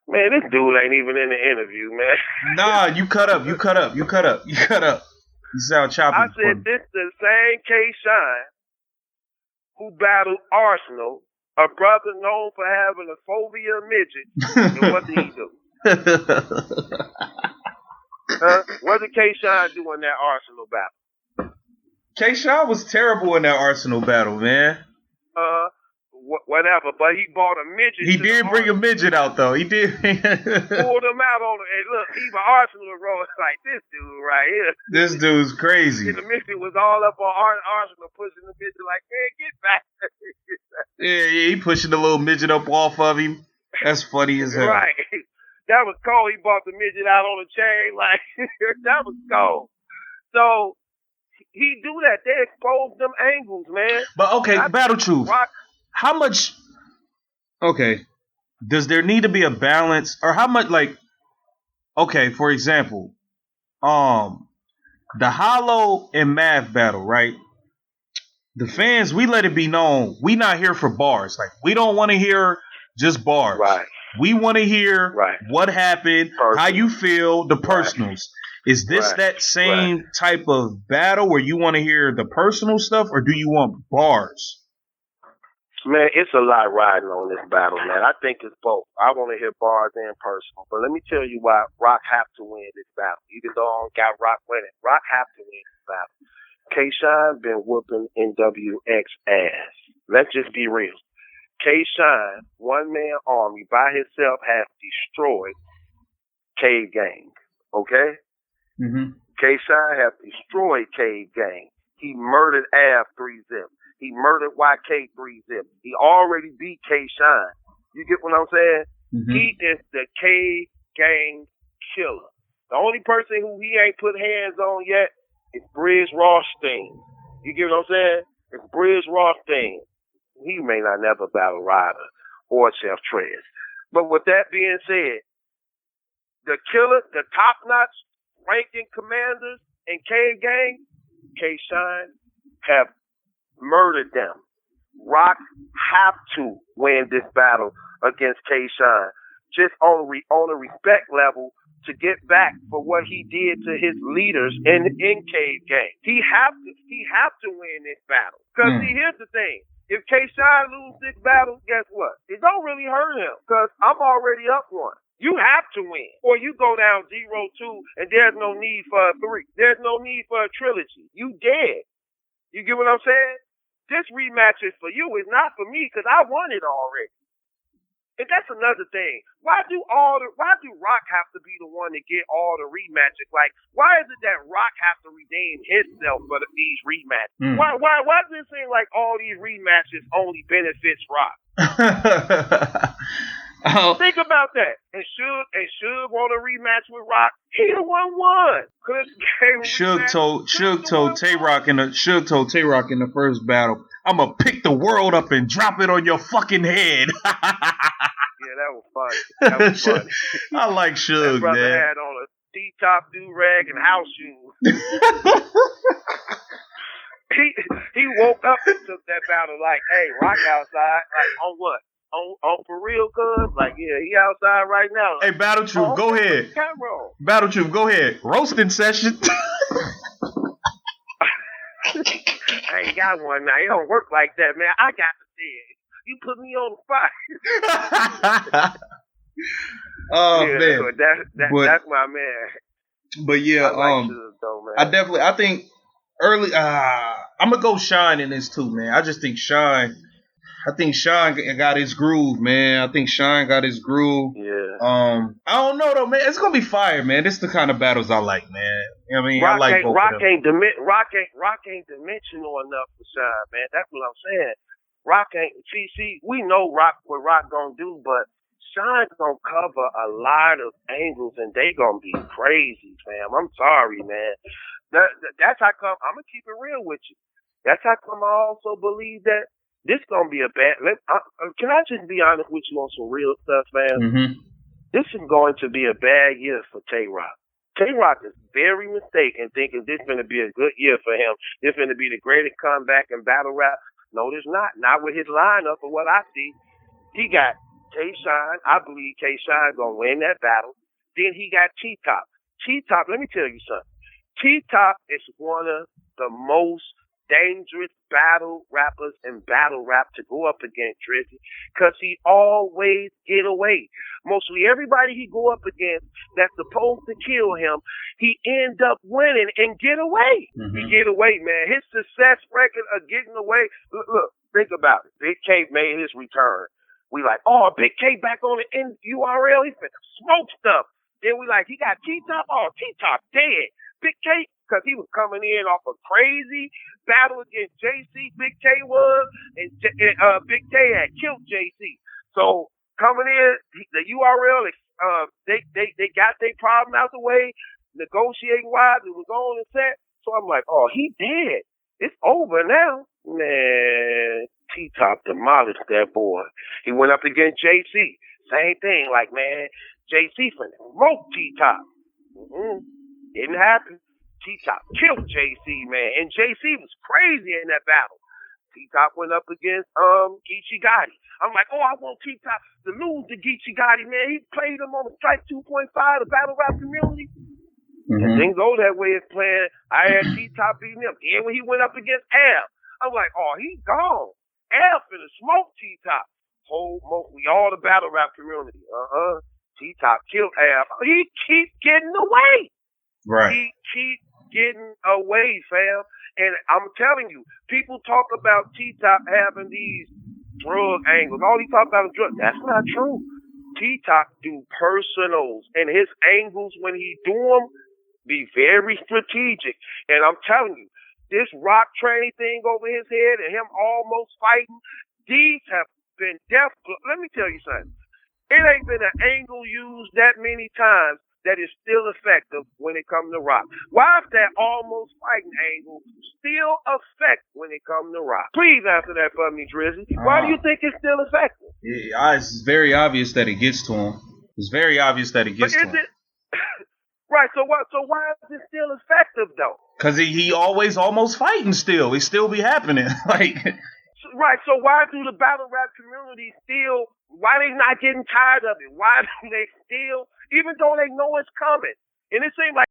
Man, this dude ain't even in the interview, man. Nah, you cut up. You sound choppy. I said this the same K-Shine who battled Arsenal, a brother known for having a phobia of midgets. And what did he do? What did K-Shine do in that Arsenal battle? K-Shine was terrible in that Arsenal battle, man. Whatever, but he bought a midget. He did bring a midget out, though. He did. Pulled him out on it. And look, even Arsenal wrote like, this dude right here. This dude's crazy. And the midget was all up on Arsenal, pushing the midget like, man, get back. Yeah, he pushing the little midget up off of him. That's funny as hell. Right. That was cold. He bought the midget out on a chain. Like, that was cold. So, he do that. They expose them angles, man. But, okay, Battle Truth. How much, okay, does there need to be a balance, or how much, like, okay, for example, the Hollow and Math battle, right? The fans, we let it be known, we not here for bars. Like, we don't want to hear just bars. Right. We want to hear what happened, how you feel, the personals. Is this that same type of battle where you want to hear the personal stuff, or do you want bars? Man, it's a lot riding on this battle, man. I think it's both. I want to hear bars and personal. But let me tell you why Rock have to win this battle. Even though I don't got Rock winning, Rock have to win this battle. K-Shine been whooping NWX ass. Let's just be real. K-Shine, one-man army by himself, has destroyed Cave Gang. Okay? Mm-hmm. K-Shine has destroyed Cave Gang. He murdered Av 3-Zip. He murdered YK 3-Zip. He already beat K-Shine. You get what I'm saying? Mm-hmm. He is the K-Gang killer. The only person who he ain't put hands on yet is Briz Rothstein. You get what I'm saying? It's Briz Rothstein. He may not never battle Ryder or Chef Trez. But with that being said, the killer, the top-notch ranking commanders in K-Gang, K-Shine have murdered them. Rock have to win this battle against K-Shine, just on a respect level, to get back for what he did to his leaders in Cave Gang. He have to win this battle. Because see, here's the thing. If K-Shine lose this battle, guess what? It don't really hurt him, because I'm already up one. You have to win. Or you go down 0-2 and there's no need for a 3. There's no need for a trilogy. You dead. You get what I'm saying? This rematch is for you. It's not for me, because I won it already. And that's another thing. Why do Rock have to be the one to get all the rematches? Like, why is it that Rock has to redeem himself for these rematches? Why does it seem like all these rematches only benefits Rock? Think about that. And Suge want a rematch with Rock. He the one won. Suge told Tay-Rock in the first battle, I'm gonna pick the world up and drop it on your fucking head. Yeah, that was funny. I like Suge, that brother man. Had on a T-top, do-rag, and house shoes. he woke up and took that battle like, hey, Rock outside. Like, on what? On for real, cuz? Like, yeah, he outside right now. Like, hey, Battle Truth, go ahead. Battle Truth, go ahead. Roasting session. I ain't got one now. It don't work like that, man. I got to see it. You put me on the spot. Oh, yeah, man. So that's my man. But yeah, I like Suge, though, man. I think early, I'm gonna go Shine in this too, man. I think Shine got his groove, man. I think Shine got his groove. Yeah. I don't know though, man. It's gonna be fire, man. This is the kind of battles I like, man. You know what I mean? I like both of them. Rock ain't dimensional enough for Shine, man. That's what I'm saying. Rock ain't. See, we know what Rock gonna do, but Shine's gonna cover a lot of angles, and they gonna be crazy, fam. I'm sorry, man. That's how come. I'm gonna keep it real with you. That's how come I also believe that this gonna be a bad. Can I just be honest with you on some real stuff, man? Mm-hmm. This is going to be a bad year for Tay-Rock. Tay-Rock is very mistaken thinking this is going to be a good year for him. This is going to be the greatest comeback in battle rap. No, there's not. Not with his lineup of what I see. He got K-Shine. I believe K-Shine going to win that battle. Then he got T-Top. T-Top, let me tell you something. T-Top is one of the most dangerous battle rappers in battle rap to go up against Drizzy, because he always get away. Mostly everybody he go up against that's supposed to kill him, he end up winning and get away. Mm-hmm. He get away, man. His success record of getting away. Look, think about it. Big K made his return. We like, oh, Big K back on the URL. He's finna smoke stuff. Then we like, he got T-Top. Oh, T-Top dead. Big K, because he was coming in off a crazy battle against JC. Big K was, and Big K had killed JC. So coming in, the URL, they got their problem out the way, negotiating wise, it was on and set. So I'm like, oh, he dead. It's over now. Man, T-Top demolished that boy. He went up against JC. Same thing, like, man, JC finna smoke T-Top. Didn't happen. T-Top killed JC, man. And JC was crazy in that battle. T-Top went up against Geechee Gotti. I'm like, oh, I want T-Top to lose to Geechee Gotti, man. He played him on the Strike 2.5, the battle rap community. Mm-hmm. And things go that way as planned. I had T-Top beating him. And when he went up against Al, I'm like, oh, he's gone. Al finna smoke T-Top. Mostly all the battle rap community. T-Top killed Al. He keeps getting away. Right. He keeps getting away, fam. And I'm telling you, people talk about T-Top having these drug angles. All he talk about is drugs. That's not true. T-Top do personals, and his angles when he do them be very strategic. And I'm telling you, this rock tranny thing over his head and him almost fighting, these have been death. Let me tell you something. It ain't been an angle used that many times that is still effective when it comes to rock. Why is that almost fighting angle still effective when it comes to rock? Please answer that for me, Drizzy. Why do you think it's still effective? It's very obvious that it gets to him. It's very obvious that it gets to him. Right. So what? So why is it still effective though? Cause he always almost fighting still. It still be happening. Like. Right. So why do the battle rap community still? Why they not getting tired of it? Why do they still, even though they know it's coming? And it seems like